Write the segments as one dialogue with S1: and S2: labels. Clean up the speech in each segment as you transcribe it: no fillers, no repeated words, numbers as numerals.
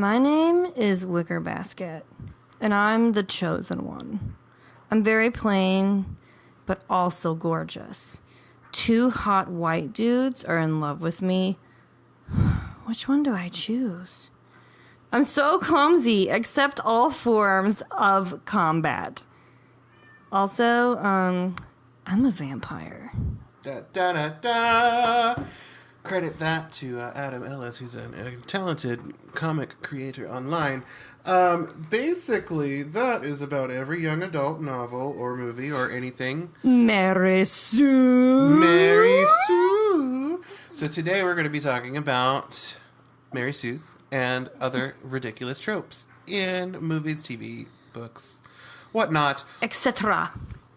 S1: My name is Wicker Basket, and I'm the chosen one. I'm very plain, but also gorgeous. 2 hot white dudes are in love with me. Which one do I choose? I'm so clumsy, accept all forms of combat. Also, I'm a vampire.
S2: Da da da da. Credit that to Adam Ellis, who's a talented comic creator online. Basically, that is about every young adult novel or movie or anything.
S1: Mary Sue.
S2: Mary Sue. So today we're going to be talking about Mary Sue's and other ridiculous tropes in movies, TV, books, whatnot,
S1: etc.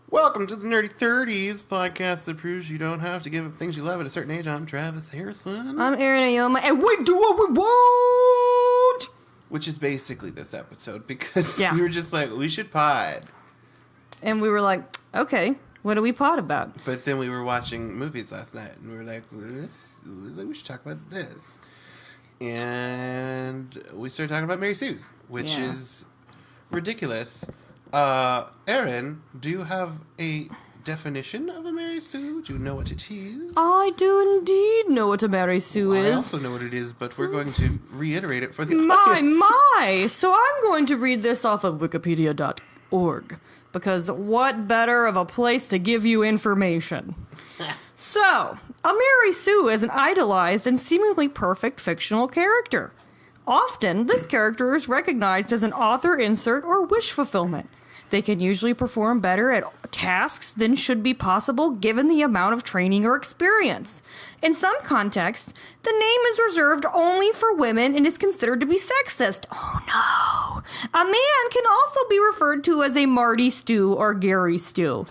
S2: Welcome to the Nerdy Thirties podcast that proves you don't have to give up things you love at a certain age. I'm Travis Harrison.
S1: I'm Erin and and we do what we want!
S2: Which is basically this episode, because we were just like, we should pod.
S1: And we were like, okay, what do we pod about?
S2: But then we were watching movies last night, and we were like, we should talk about this. And we started talking about Mary Sue's, which is ridiculous. Erin, do you have a definition of a Mary Sue? Do you know what it is?
S1: I do indeed know what a Mary Sue is.
S2: I also know what it is, but we're going to reiterate it for the audience.
S1: My! So I'm going to read this off of wikipedia.org, because what better of a place to give you information? So, a Mary Sue is an idolized and seemingly perfect fictional character. Often, this character is recognized as an author insert or wish fulfillment. They can usually perform better at tasks than should be possible given the amount of training or experience. In some contexts, the name is reserved only for women and is considered to be sexist. Oh no! A man can also be referred to as a Marty Stew or Gary Stew.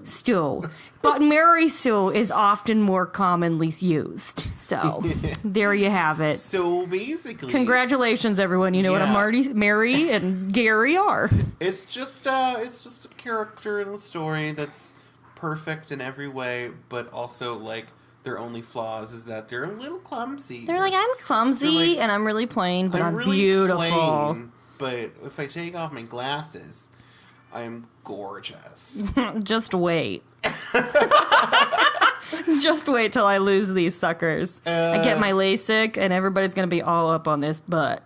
S1: Stew. But Mary Sue is often more commonly used. So, there you have it.
S2: So, basically...
S1: Congratulations, everyone. You know what a Mary, and Gary are.
S2: It's just a character in the story that's perfect in every way, but also, like, their only flaws is that they're a little clumsy.
S1: They're like, I'm clumsy, like, and I'm really plain, but I'm really beautiful. Plain,
S2: but if I take off my glasses, I'm gorgeous.
S1: Just wait. Just wait till I lose these suckers. I get my LASIK, and everybody's going to be all up on this butt.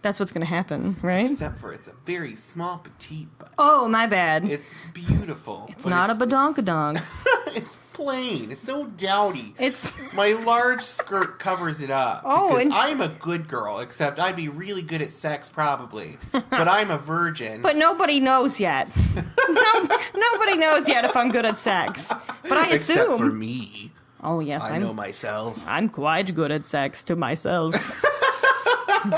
S1: That's what's going to happen, right?
S2: Except for it's a very small, petite butt.
S1: Oh, my bad.
S2: It's beautiful.
S1: It's not a badonkadonk.
S2: It's plain. It's so dowdy.
S1: It's
S2: my large skirt covers it up.
S1: Oh,
S2: because I'm a good girl, except I'd be really good at sex probably. But I'm a virgin.
S1: But nobody knows yet. Nobody knows yet if I'm good at sex. But I assume.
S2: Except for me.
S1: Oh yes,
S2: I know myself.
S1: I'm quite good at sex to myself.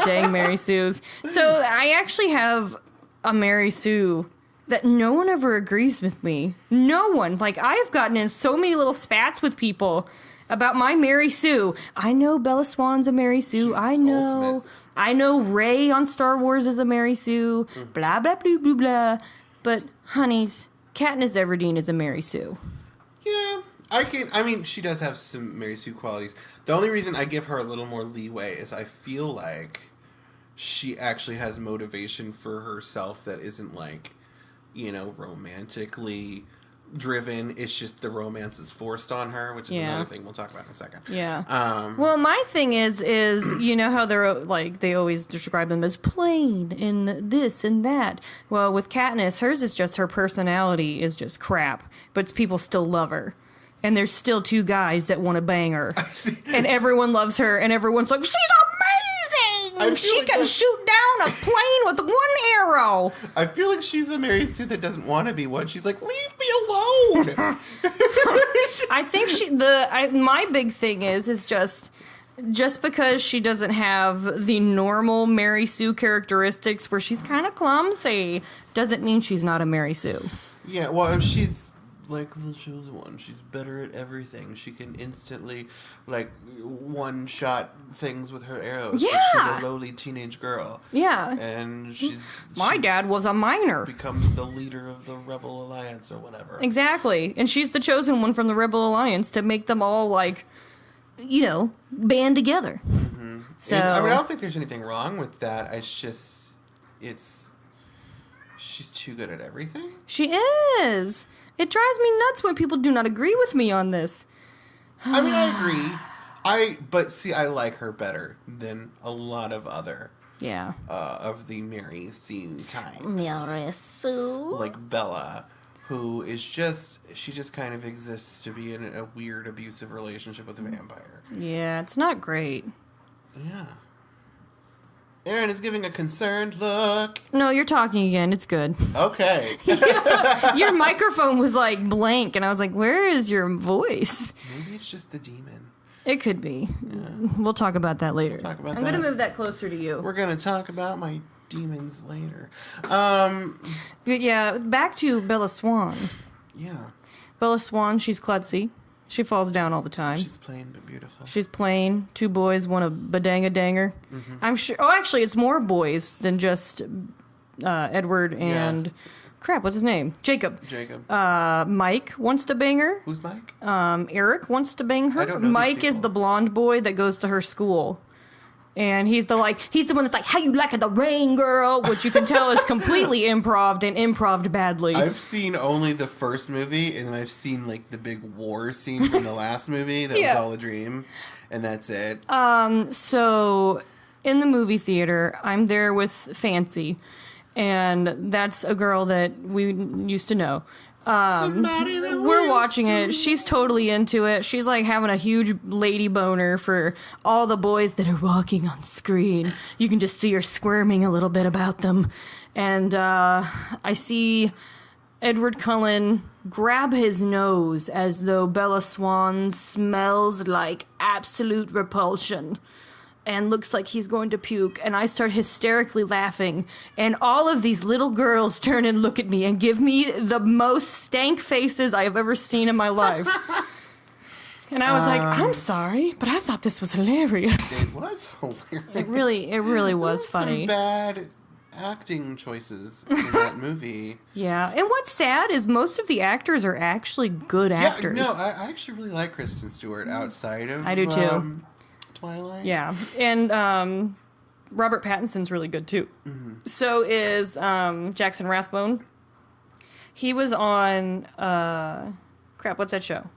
S1: Dang Mary Sue's. So I actually have a Mary Sue that no one ever agrees with me. No one. Like, I've gotten in so many little spats with people about my Mary Sue. I know Bella Swan's a Mary Sue.
S2: She's ultimate.
S1: I know Rey on Star Wars is a Mary Sue. Blah, blah, blah, blah, blah. But, honeys, Katniss Everdeen is a Mary Sue.
S2: Yeah. I mean, she does have some Mary Sue qualities. The only reason I give her a little more leeway is I feel like she actually has motivation for herself that isn't like, you know, romantically driven. It's just the romance is forced on her, which is another thing we'll talk about in a second.
S1: Yeah. Well, my thing is you know how they're like, they always describe them as plain and this and that. Well, with Katniss, hers is just her personality is just crap, but people still love her. And there's still 2 guys that want to bang her. And everyone loves her, and everyone's like, she's amazing! She can shoot down a plane with 1 arrow!
S2: I feel like she's a Mary Sue that doesn't want to be one. She's like, leave me alone!
S1: I think my big thing is just because she doesn't have the normal Mary Sue characteristics where she's kind of clumsy, doesn't mean she's not a Mary Sue.
S2: Yeah, well, she's like the chosen one. She's better at everything. She can instantly, like, one-shot things with her arrows.
S1: Yeah!
S2: She's a lowly teenage girl.
S1: Yeah.
S2: And
S1: my dad was a miner.
S2: Becomes the leader of the Rebel Alliance or whatever. Exactly.
S1: And she's the chosen one from the Rebel Alliance to make them all, like, you know, band together.
S2: Mm-hmm.
S1: So
S2: And, I mean, I don't think there's anything wrong with that. It's just, she's too good at everything.
S1: she is. It drives me nuts when people do not agree with me on this.
S2: I mean, I agree. But see, I like her better than a lot of other of the Mary Sue types.
S1: Mary Sue.
S2: Like Bella, who is she just kind of exists to be in a weird abusive relationship with a vampire.
S1: Yeah, it's not great.
S2: Yeah. Erin is giving a concerned look.
S1: No, you're talking again. It's good.
S2: Okay.
S1: Your microphone was like blank, and I was like, where is your voice?
S2: Maybe it's just the demon.
S1: It could be.
S2: Yeah.
S1: We'll talk about that later.
S2: I'm
S1: going to move that closer to you.
S2: We're going to talk about my demons later.
S1: But yeah, back to Bella Swan.
S2: Yeah.
S1: Bella Swan, she's klutzy. She falls down all the time.
S2: She's plain but beautiful.
S1: She's plain. 2 boys, one a badang-a-danger.
S2: Mm-hmm.
S1: I'm sure. Oh, actually, it's more boys than just Edward and...
S2: Yeah.
S1: Crap, what's his name? Jacob. Mike wants to bang her.
S2: Who's Mike?
S1: Eric wants to bang her.
S2: I don't know
S1: Mike is the blonde boy that goes to her school. And he's the one that's like, how you liking the rain, girl? Which you can tell is completely improved badly.
S2: I've seen only the first movie, and I've seen like the big war scene from the last movie that was all a dream, and that's it.
S1: So in the movie theater, I'm there with Fancy, and that's a girl that we used to know. We're watching it. She's totally into it. She's like having a huge lady boner for all the boys that are walking on screen. You can just see her squirming a little bit about them. And I see Edward Cullen grab his nose as though Bella Swan smells like absolute repulsion and looks like he's going to puke, and I start hysterically laughing, and all of these little girls turn and look at me and give me the most stank faces I have ever seen in my life. And I was like, I'm sorry, but I thought this was hilarious.
S2: It was hilarious.
S1: It really was funny.
S2: Some bad acting choices in that movie.
S1: Yeah, and what's sad is most of the actors are actually good actors.
S2: Yeah, no, I actually really like Kristen Stewart outside of
S1: I do too.
S2: Twilight.
S1: Yeah, and Robert Pattinson's really good too. Mm-hmm. So is Jackson Rathbone. He was on what's that show?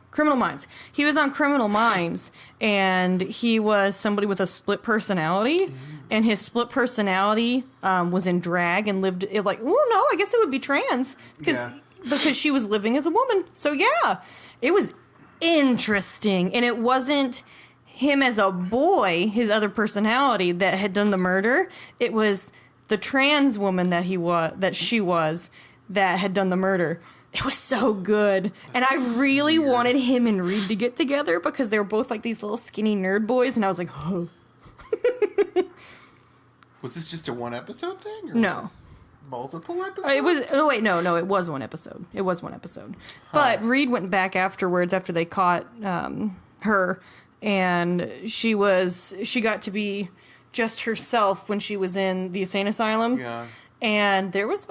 S1: Criminal Minds. He was on Criminal Minds, and he was somebody with a split personality, and his split personality was in drag and lived it like, oh no, I guess it would be trans because she was living as a woman. So yeah, it was interesting, and it wasn't him as a boy, his other personality that had done the murder. It was the trans woman that she was that had done the murder. It was so good. And I really wanted him and Reed to get together because they were both like these little skinny nerd boys, and I was like, oh.
S2: Was this just a one episode thing? Or
S1: No.
S2: Multiple episodes?
S1: It was. Oh wait, no, it was one episode. It was one episode. But Reed went back afterwards after they caught her, and she got to be just herself when she was in the insane asylum.
S2: Yeah.
S1: And there was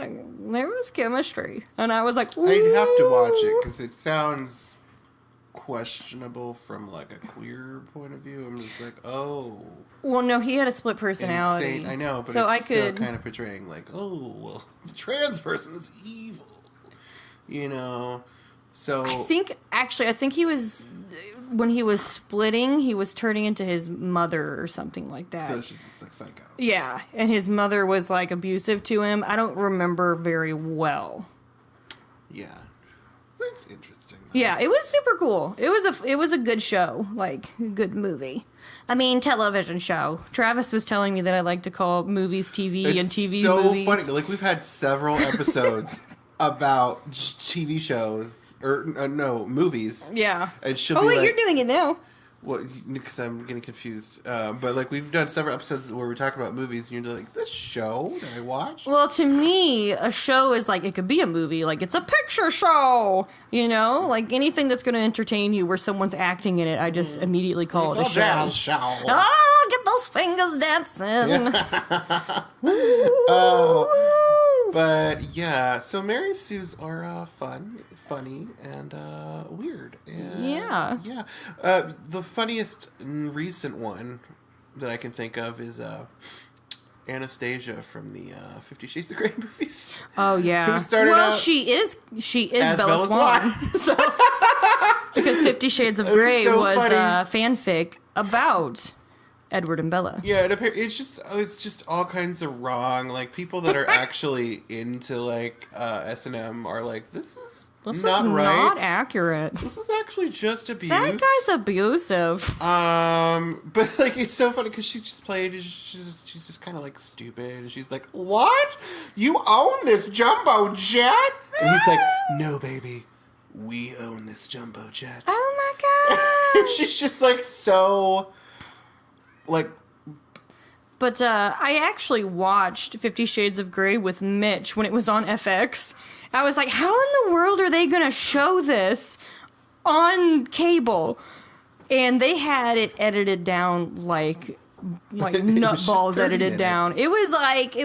S1: chemistry, and I was like, ooh.
S2: I'd have to watch it because it sounds questionable from like a queer point of view. I'm just like, oh.
S1: Well, no, he had a split personality.
S2: Insane. I know, but
S1: so
S2: it's still kind of portraying like, oh, well, the trans person is evil, you know. So
S1: I think he was, when he was splitting, he was turning into his mother or something like that.
S2: So it's just like psycho.
S1: Yeah, and his mother was like abusive to him. I don't remember very well.
S2: Yeah, it's interesting.
S1: Yeah, it was super cool. It was a good show, like a good movie. I mean, television show. Travis was telling me that I like to call movies TV and TV movies.
S2: So funny. Like we've had several episodes about TV shows. Or no, movies.
S1: Yeah.
S2: And she'll be like,
S1: you're doing it now.
S2: Well, because I'm getting confused. But like we've done several episodes where we talk about movies, and you're like, this show that I watched?
S1: Well, to me, a show is like, it could be a movie. Like, it's a picture show, you know? Like, anything that's going to entertain you where someo's acting in it, I just immediately call it a show.
S2: Jazz show.
S1: Oh, get those fingers dancing.
S2: But yeah, so Mary Sue's are funny, and weird. And,
S1: yeah.
S2: Yeah. The funniest recent one that I can think of is Anastasia from the 50 Shades of Grey movies.
S1: Oh yeah.
S2: Who started out
S1: she is
S2: as
S1: Bella Swan. So, because 50 Shades of Grey
S2: so
S1: was
S2: funny.
S1: fanfic about Edward and Bella.
S2: Yeah, it's just all kinds of wrong. Like, people that are actually into like S&M are like, this is not right.
S1: Not accurate.
S2: This is actually just abuse.
S1: That guy's abusive.
S2: But like, it's so funny because she's just just kind of like stupid, and she's like, "What? You own this jumbo jet?" And he's like, "No, baby, we own this jumbo jet."
S1: Oh my god.
S2: She's just like so, like.
S1: But I actually watched 50 Shades of Grey with Mitch when it was on FX. I was like, how in the world are they going to show this on cable? And they had it edited down like nutballs edited down. It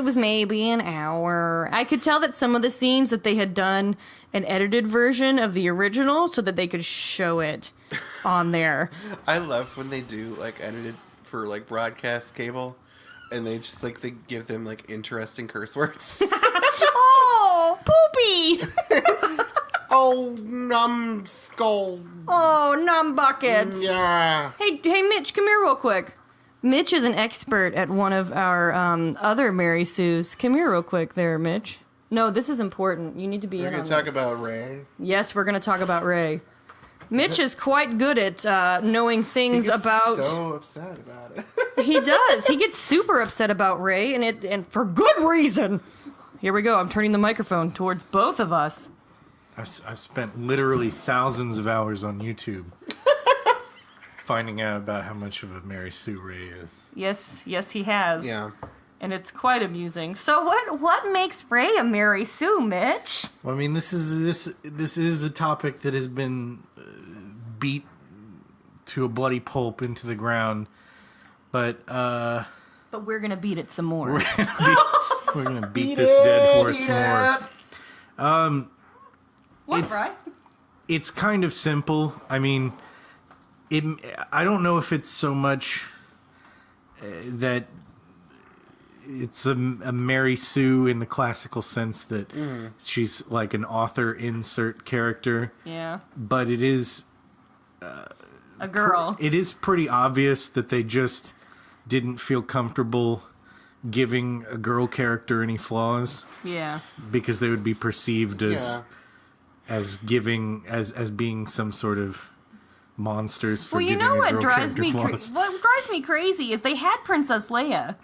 S1: was maybe an hour. I could tell that some of the scenes that they had done an edited version of the original so that they could show it on there.
S2: I love when they do like edited for like broadcast cable. And they just, like, they give them, like, interesting curse words.
S1: Oh, poopy!
S2: Oh, numbskull.
S1: Oh, numb buckets.
S2: Yeah.
S1: Hey, Mitch, come here real quick. Mitch is an expert at one of our other Mary Sues. Come here real quick there, Mitch. No, this is important. You need to be
S2: We're
S1: in
S2: going
S1: on
S2: to talk
S1: this.
S2: about Ray.
S1: Yes, we're going to talk about Ray. Mitch is quite good at knowing things
S2: He gets
S1: about...
S2: so upset about it.
S1: He does. He gets super upset about Ray, and for good reason. Here we go. I'm turning the microphone towards both of us.
S3: I've spent literally thousands of hours on YouTube finding out about how much of a Mary Sue Ray is.
S1: Yes, he has.
S2: Yeah.
S1: And it's quite amusing. So what makes Ray a Mary Sue, Mitch?
S3: Well, I mean, this is a topic that has been beat to a bloody pulp into the ground, but
S1: we're gonna beat it some more.
S3: we're gonna beat this dead horse more.
S1: What, right?
S3: It's kind of simple. I mean, I don't know if it's so much that it's a Mary Sue in the classical sense that she's like an author insert character.
S1: Yeah.
S3: But it is
S1: A girl.
S3: it is pretty obvious that they just didn't feel comfortable giving a girl character any flaws
S1: Yeah.
S3: because they would be perceived
S2: Yeah.
S3: as being some sort of monsters for
S1: Well, you
S3: giving
S1: know
S3: a
S1: what
S3: girl
S1: drives
S3: character
S1: me
S3: flaws.
S1: what drives me crazy is they had Princess Leia.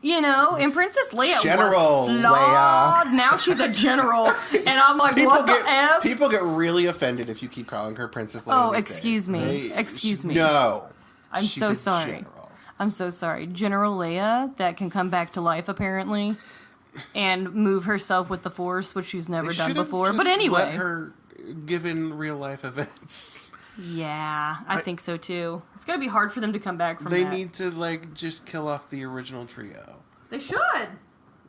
S1: You know, and Princess Leia
S2: General
S1: was flawed.
S2: Leia.
S1: Now she's a general, and I'm like, what the F?
S2: People get really offended if you keep calling her Princess Leia.
S1: Oh,
S2: these
S1: excuse
S2: days.
S1: me. Excuse me.
S2: No.
S1: I'm
S2: She's
S1: so
S2: a
S1: sorry.
S2: general.
S1: I'm so sorry. General Leia, that can come back to life, apparently, and move herself with the Force, which she's never
S2: They
S1: done
S2: should have
S1: before.
S2: just
S1: But anyway.
S2: let her given real life events.
S1: Yeah, I think so, too. It's going to be hard for them to come back from
S2: They
S1: that.
S2: need to like just kill off the original trio.
S1: They should.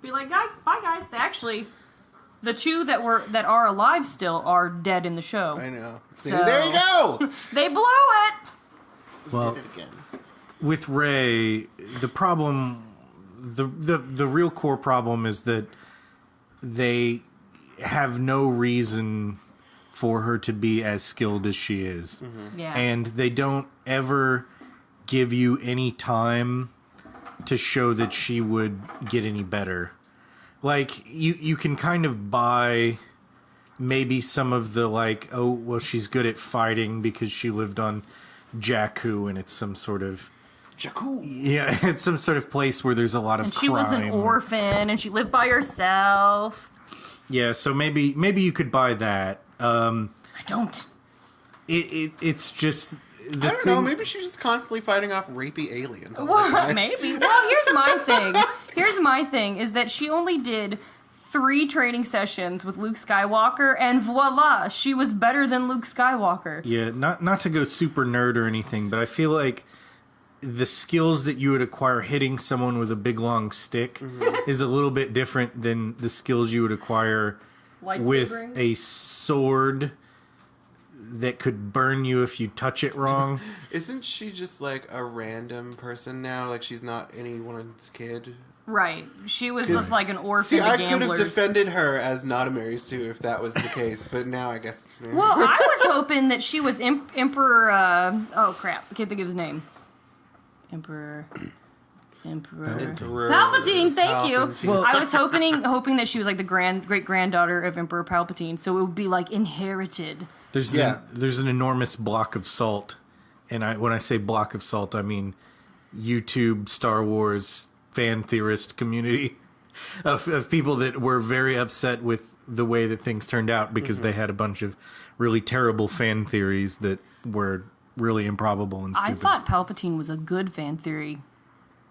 S1: Be like, bye, guys. Actually, the two that are alive still are dead in the show.
S2: I know.
S1: So-
S2: There you go.
S1: They blew it!
S3: Well,
S2: Did it again.
S3: with Rey, the problem, the real core problem is that they have no reason for her to be as skilled as she is.
S1: Yeah.
S3: And they don't ever give you any time to show that she would get any better. Like, you can kind of buy maybe some of the, like, oh, well, she's good at fighting because she lived on Jakku and it's some sort of...
S2: Jakku.
S3: Yeah, it's some sort of place where there's a lot of
S1: and
S3: crime.
S1: she was an orphan, and she lived by herself.
S3: Yeah, so maybe you could buy that.
S1: I don't.
S3: It's just...
S2: I don't know. Maybe she's just constantly fighting off rapey aliens. All the
S1: Well,
S2: time.
S1: maybe. Well, here's my thing. Is that she only did 3 training sessions with Luke Skywalker, and voila, she was better than Luke Skywalker.
S3: Yeah, not to go super nerd or anything, but I feel like the skills that you would acquire hitting someone with a big long stick is a little bit different than the skills you would acquire with
S1: Lightsabering?
S3: a sword that could burn you if you touch it wrong.
S2: Isn't she just like a random person now? Like she's not anyone's kid?
S1: Right. She was just like an orphan
S2: See,
S1: to
S2: I could have
S1: gamblers.
S2: defended her as not a Mary Sue if that was the case, but now I guess...
S1: Well, I was hoping that she was Emperor... oh, crap. I can't think of his name. Emperor... Palpatine, thank you.
S2: Well,
S1: I was hoping that she was like the great-granddaughter of Emperor Palpatine, so it would be like inherited.
S3: There's an enormous block of salt, and when I say block of salt, I mean YouTube Star Wars fan theorist community of people that were very upset with the way that things turned out because they had a bunch of really terrible fan theories that were really improbable and stupid.
S1: I thought Palpatine was a good fan theory.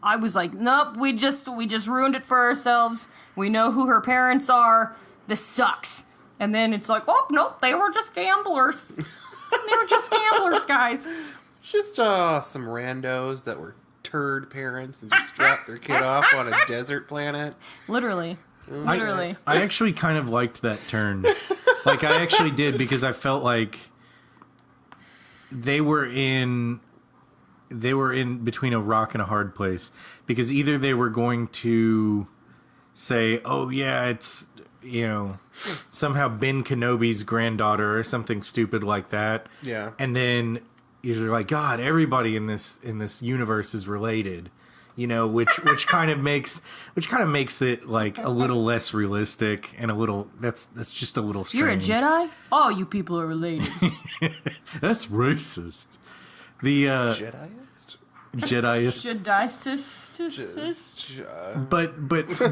S1: I was like, nope, we just ruined it for ourselves. We know who her parents are. This sucks. And then it's like, oh, nope, they were just gamblers. They were just gamblers, guys.
S2: Just some randos that were turd parents and just dropped their kid off on a desert planet.
S1: Literally.
S3: I actually kind of liked that turn. Like, I actually did, because I felt like they were in between a rock and a hard place, because either they were going to say, oh yeah, it's, somehow Ben Kenobi's granddaughter or something stupid like that.
S2: Yeah.
S3: And then you're like, God, everybody in this universe is related, which kind of makes it like a little less realistic and a little, that's just a little strange.
S1: You're a Jedi? Oh, you people are related.
S3: That's racist. The Jediist. But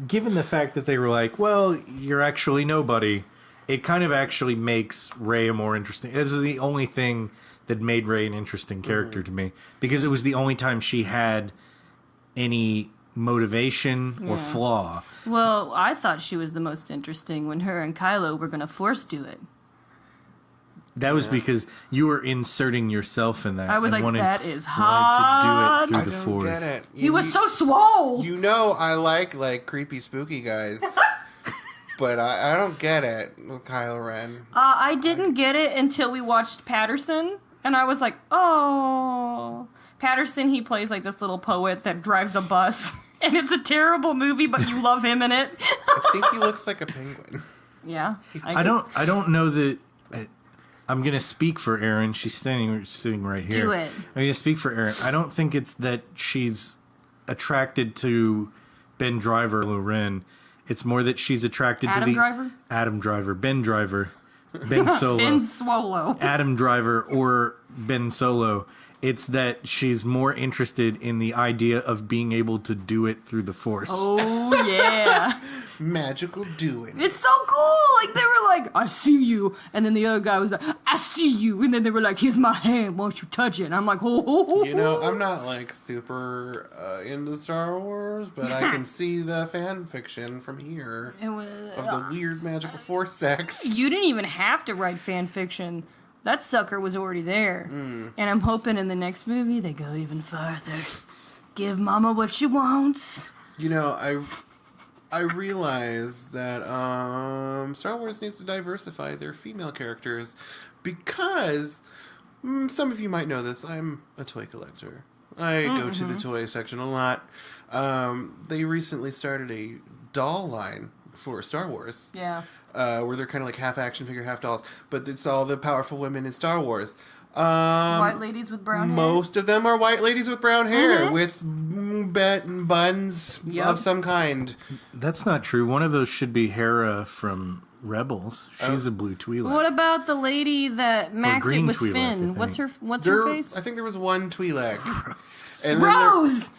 S3: given the fact that they were like, well, you're actually nobody, it kind of actually makes Rey a more interesting. This is the only thing that made Rey an interesting character to me, because it was the only time she had any motivation or flaw.
S1: Well, I thought she was the most interesting when her and Kylo were going to force do it.
S3: That was because you were inserting yourself in that.
S1: I was like, that is
S3: hot.
S1: hot.
S3: To do it through the Force.
S2: Get it.
S1: He was so swole.
S2: I like creepy, spooky guys. But I don't get it with Kylo Ren.
S1: I didn't get it until we watched Patterson, and I was like, oh. Patterson, he plays like this little poet that drives a bus, and it's a terrible movie, but you love him in it.
S2: I think he looks like a penguin.
S1: Yeah.
S3: I don't know that... I'm going to speak for Erin. She's sitting right here.
S1: Do it.
S3: I'm going to speak for Erin. I don't think it's that she's attracted to Ben Driver, Loren. It's more that she's attracted to the... Adam Driver? Ben Driver. Ben Solo.
S1: Ben Swolo.
S3: Adam Driver or Ben Solo. It's that she's more interested in the idea of being able to do it through the Force.
S1: Oh, yeah.
S2: Magical doing.
S1: It's so cool. Like, they were like, I see you. And then the other guy was like, I see you. And then they were like, here's my hand. Won't you touch it? And I'm like, oh.
S2: I'm not like super into Star Wars, but I can see the fan fiction from here of the weird magical Force sex.
S1: You didn't even have to write fan fiction. That sucker was already there. And I'm hoping in the next movie they go even farther. Give Mama what she wants.
S2: I realize that Star Wars needs to diversify their female characters because some of you might know this. I'm a toy collector. I go to the toy section a lot. They recently started a doll line for Star Wars.
S1: Yeah.
S2: Where they're kind of like half action figure, half dolls. But it's all the powerful women in Star Wars.
S1: White ladies with brown hair.
S2: Most of them are white ladies with brown hair with buns of some kind.
S3: That's not true. One of those should be Hera from Rebels. She's a blue Twi'lek.
S1: What about the lady that macked it with
S3: Twi'lek,
S1: Finn? What's her face?
S2: I think there was one Twi'lek.
S1: Rose!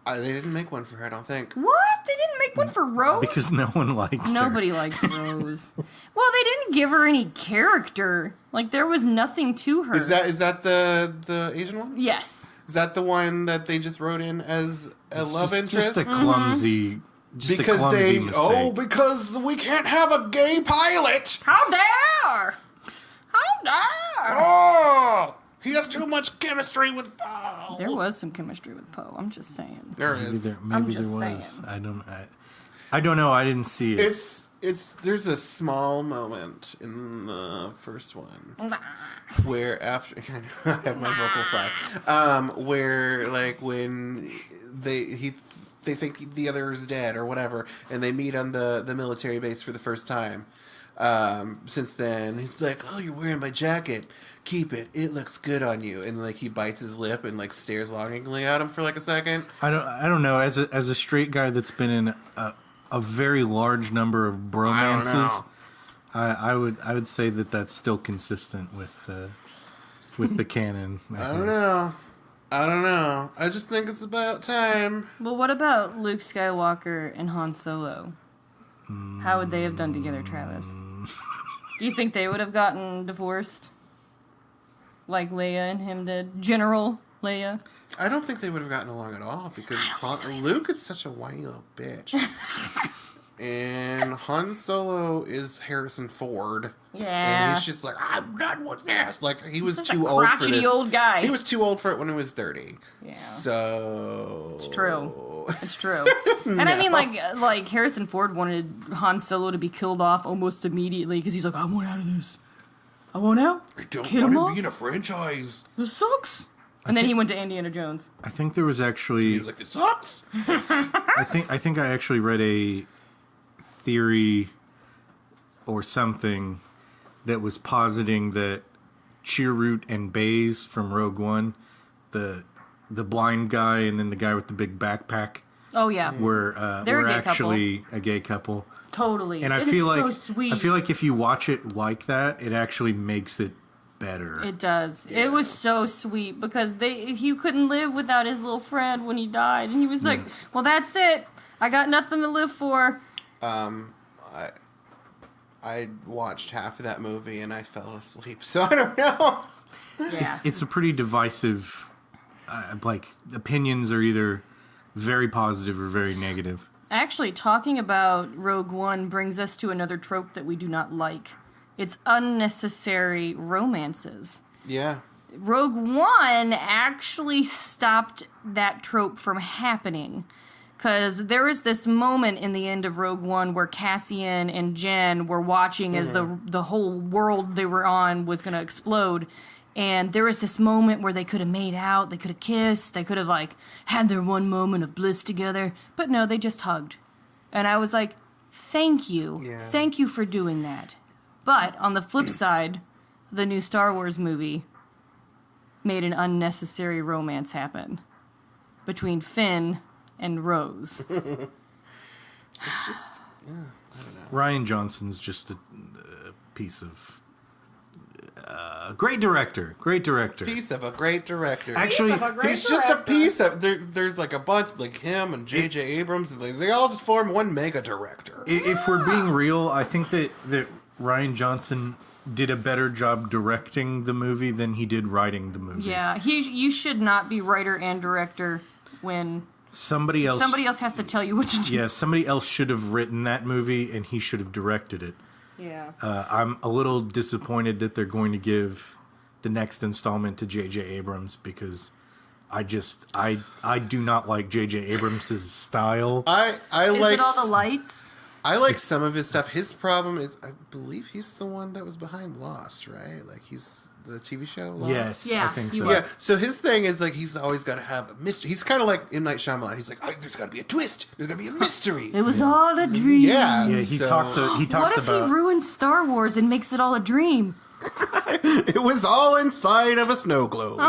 S2: They didn't make one for her, I don't think.
S1: What? They didn't make one for Rose?
S3: Because no one likes her.
S1: Nobody likes Rose. Well, they didn't give her any character. Like, there was nothing to her.
S2: Is that the Asian one?
S1: Yes.
S2: Is that the one that they just wrote in as a love interest?
S3: Just a clumsy, mistake.
S2: Because we can't have a gay pilot.
S1: How dare! How dare!
S2: Oh, he has too much chemistry with Poe.
S1: There was some chemistry with Poe. I'm just saying.
S2: There is.
S3: Maybe there was.
S1: Saying.
S3: I don't know. I didn't see it.
S2: there's a small moment in the first one where after I have my vocal fry, where like when they think the other is dead or whatever, and they meet on the military base for the first time. Since then, he's like, "Oh, you're wearing my jacket. Keep it. It looks good on you." And like he bites his lip and like stares longingly at him for like a second.
S3: I don't know. As a straight guy that's been in a very large number of bromances, I would say that that's still consistent with the canon.
S2: I don't know. I just think it's about time.
S1: Well, what about Luke Skywalker and Han Solo? How would they have done together, Travis? Do you think they would have gotten divorced? Like Leia and him did? General Leia?
S2: I don't think they would have gotten along at all because Luke is such a whiny little bitch. And Han Solo is Harrison Ford.
S1: Yeah.
S2: And he's just like, I'm done with this. Like, he was
S1: He's
S2: too
S1: a
S2: old for
S1: crotchety
S2: this.
S1: old guy.
S2: He was too old for it when he was 30.
S1: Yeah.
S2: So...
S1: It's true. It's true. And I mean, like Harrison Ford wanted Han Solo to be killed off almost immediately because he's like, I want out of this. I want out.
S2: I don't
S1: Kill him
S2: want to
S1: off?
S2: be in a franchise.
S1: This sucks. And then he went to Indiana Jones.
S3: I think there was actually.
S2: He was like, this sucks.
S3: I think I actually read a theory or something that was positing that Chirrut and Baze from Rogue One, the blind guy and then the guy with the big backpack,
S1: Oh, yeah.
S3: were
S1: They're a gay
S3: actually a gay couple.
S1: Totally.
S3: And
S1: it's so sweet.
S3: I feel like if you watch it like that, it actually makes it better.
S1: It does. Yeah. It was so sweet because he couldn't live without his little friend when he died. And he was like, well, that's it. I got nothing to live for.
S2: I watched half of that movie and I fell asleep, so I don't know.
S1: Yeah.
S3: It's a pretty divisive, like, opinions are either very positive or very negative.
S1: Actually, talking about Rogue One brings us to another trope that we do not like. It's unnecessary romances.
S2: Yeah.
S1: Rogue One actually stopped that trope from happening. Because there was this moment in the end of Rogue One where Cassian and Jen were watching as the whole world they were on was going to explode. And there was this moment where they could have made out, they could have kissed, they could have, like, had their one moment of bliss together. But no, they just hugged. And I was like, thank you.
S2: Yeah.
S1: Thank you for doing that. But on the flip side, the new Star Wars movie made an unnecessary romance happen between Finn and Rose.
S2: It's just, I don't know.
S3: Rian Johnson's just a piece of great director.
S2: Piece of a great director.
S3: Actually,
S2: he's just a piece of. There's like a bunch, like him and J.J. Abrams, and they all just form one mega director.
S3: If we're being real, I think that Rian Johnson did a better job directing the movie than he did writing the movie.
S1: Yeah, you should not be writer and director when
S3: Somebody else
S1: has to tell you what to do.
S3: Yeah, somebody else should have written that movie and he should have directed it.
S1: Yeah.
S3: I'm a little disappointed that they're going to give the next installment to J.J. Abrams because I do not like J.J. Abrams' style.
S2: I
S1: Is
S2: like
S1: it all the lights?
S2: I like some of his stuff. His problem is, I believe he's the one that was behind Lost, right? Like he's the TV show Lost.
S3: Yes,
S1: Yeah,
S3: I think
S1: he
S3: so.
S1: was.
S2: Yeah, so his thing is like he's always got to have a mystery. He's kind of like M. Night Shyamalan. He's like, there's got to be a twist. There's got to be a mystery.
S1: It was all a dream.
S2: Yeah,
S3: Yeah, he talks
S1: What if
S3: about
S1: he ruins Star Wars and makes it all a dream?
S2: It was all inside of a snow globe.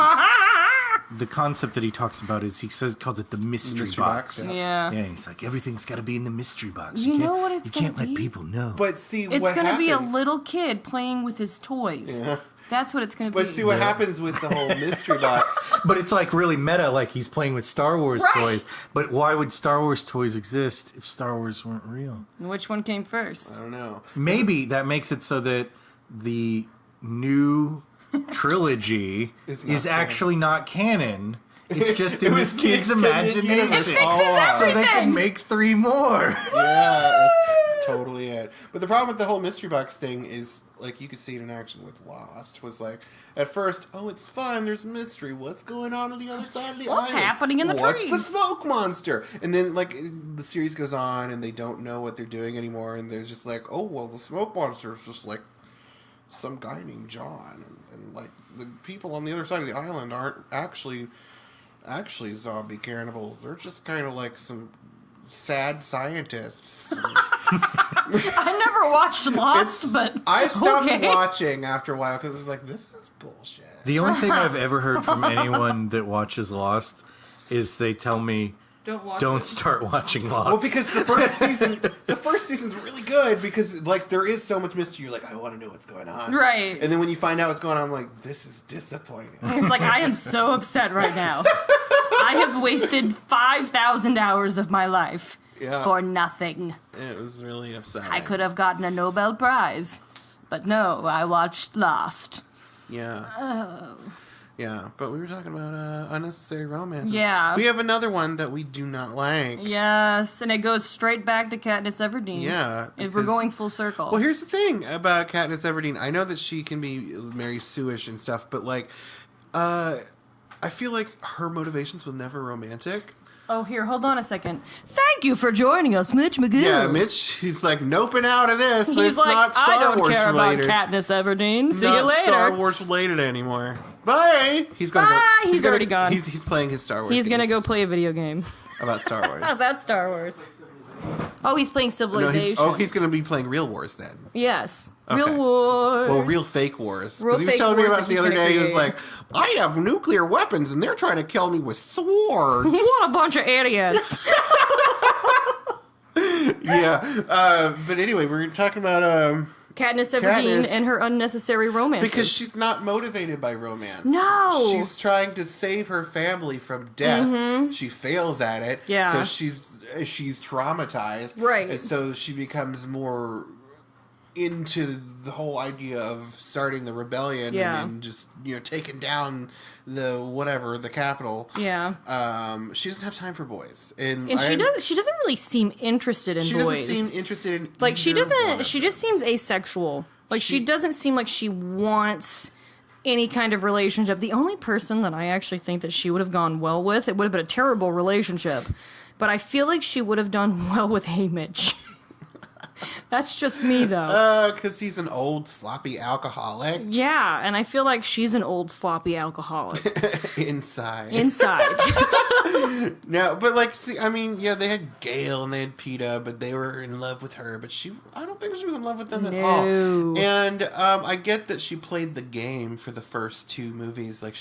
S3: the concept that he talks about is calls it the mystery box.
S1: Yeah.
S3: Yeah, he's like everything's got to be in the mystery box.
S1: You know what it's
S3: You can't
S1: gonna
S3: let
S1: be?
S3: people know.
S2: But see,
S1: It's
S2: what
S1: going to be a
S2: happens-
S1: little kid playing with his toys.
S2: Yeah.
S1: That's what it's going to be.
S2: But see what happens with the whole mystery box.
S3: But it's like really meta, like he's playing with Star Wars
S1: Right.
S3: toys. But why would Star Wars toys exist if Star Wars weren't real?
S1: Which one came first?
S2: I don't know.
S3: Maybe that makes it so that the new trilogy
S2: It's not
S3: is
S2: canon.
S3: actually not canon. It's just
S2: It
S3: in
S2: was
S3: this
S2: the
S3: kid's
S2: extended
S3: imagination.
S2: universe.
S1: It fixes
S2: all along.
S3: So they
S1: everything.
S3: can make 3 more.
S2: Yeah, that's totally it. But the problem with the whole mystery box thing is like you could see it in action with Lost, was like at first, oh, it's fun. There's mystery. What's going on the other side of the
S1: What's
S2: island?
S1: happening in the
S2: What's
S1: trees?
S2: the smoke monster? And then like the series goes on, and they don't know what they're doing anymore, and they're just like, oh well, the smoke monster is just like some guy named John, and like the people on the other side of the island aren't actually zombie cannibals. They're just kind of like some sad scientists.
S1: I never watched Lost, but
S2: I stopped
S1: okay.
S2: watching after a while because it was like, this is bullshit.
S3: The only thing I've ever heard from anyone that watches Lost is they tell me, don't start watching Lost.
S2: Well, because the first season's really good because like there is so much mystery. You're like, I want to know what's going on,
S1: Right.
S2: And then when you find out what's going on, I'm like, this is disappointing.
S1: It's like, I am so upset right now. I have wasted 5,000 hours of my life for nothing.
S2: It was really upsetting.
S1: I could have gotten a Nobel Prize, but no, I watched Lost.
S2: Yeah.
S1: Oh.
S2: Yeah, but we were talking about unnecessary romances.
S1: Yeah.
S2: We have another one that we do not like.
S1: Yes, and it goes straight back to Katniss Everdeen.
S2: Yeah.
S1: If we're going full circle.
S2: Well, here's the thing about Katniss Everdeen. I know that she can be Mary Sue-ish and stuff, but like, I feel like her motivations were never romantic.
S1: Oh, here, hold on a second. Thank you for joining us, Mitch McGill.
S2: Yeah, Mitch, he's like noping out of this.
S1: He's
S2: it's
S1: like,
S2: not Star
S1: I don't
S2: Wars
S1: care
S2: related.
S1: about Katniss Everdeen. See
S2: not
S1: you later.
S2: Star Wars related anymore. Bye. He's gonna
S1: Bye.
S2: go.
S1: He's already gone.
S2: He's playing his Star Wars.
S1: He's gonna
S2: games
S1: go play a video game.
S2: about Star Wars.
S1: About Star Wars. Oh, he's playing
S2: No,
S1: Civilization.
S2: he's gonna be playing Real Wars then.
S1: Yes.
S2: Okay.
S1: Real Wars.
S2: Well, real fake wars.
S1: Real
S2: Because he was
S1: fake
S2: telling me
S1: wars
S2: about
S1: that
S2: it the
S1: he's
S2: other
S1: gonna
S2: day. He was
S1: create.
S2: like, I have nuclear weapons and they're trying to kill me with swords.
S1: What a bunch of idiots.
S2: Yeah. But anyway, we're talking about
S1: Katniss Everdeen
S2: Katniss-
S1: and her unnecessary romance.
S2: because she's not motivated by romance.
S1: No.
S2: She's trying to save her family from death. She fails at it.
S1: Yeah.
S2: So she's traumatized.
S1: Right.
S2: And so she becomes more into the whole idea of starting the rebellion
S1: Yeah.
S2: and just taking down the capital.
S1: Yeah.
S2: She doesn't have time for boys, and
S1: She doesn't really seem interested in
S2: She
S1: boys.
S2: doesn't seem interested in
S1: like she
S2: either one
S1: doesn't
S2: of
S1: she
S2: them.
S1: just seems asexual. Like she doesn't seem like she wants any kind of relationship. The only person that I actually think that she would have gone well with, it would have been a terrible relationship, but I feel like she would have done well with Haymitch. That's just me, though.
S2: Because he's an old sloppy alcoholic
S1: Yeah, and I feel like she's an old sloppy alcoholic
S2: inside.
S1: inside.
S2: No, but like, see, I mean, yeah, they had Gail and they had PETA, but they were in love with her. But I don't think she was in love with them at all.
S1: No.
S2: And I get that she played the game for the first two movies, like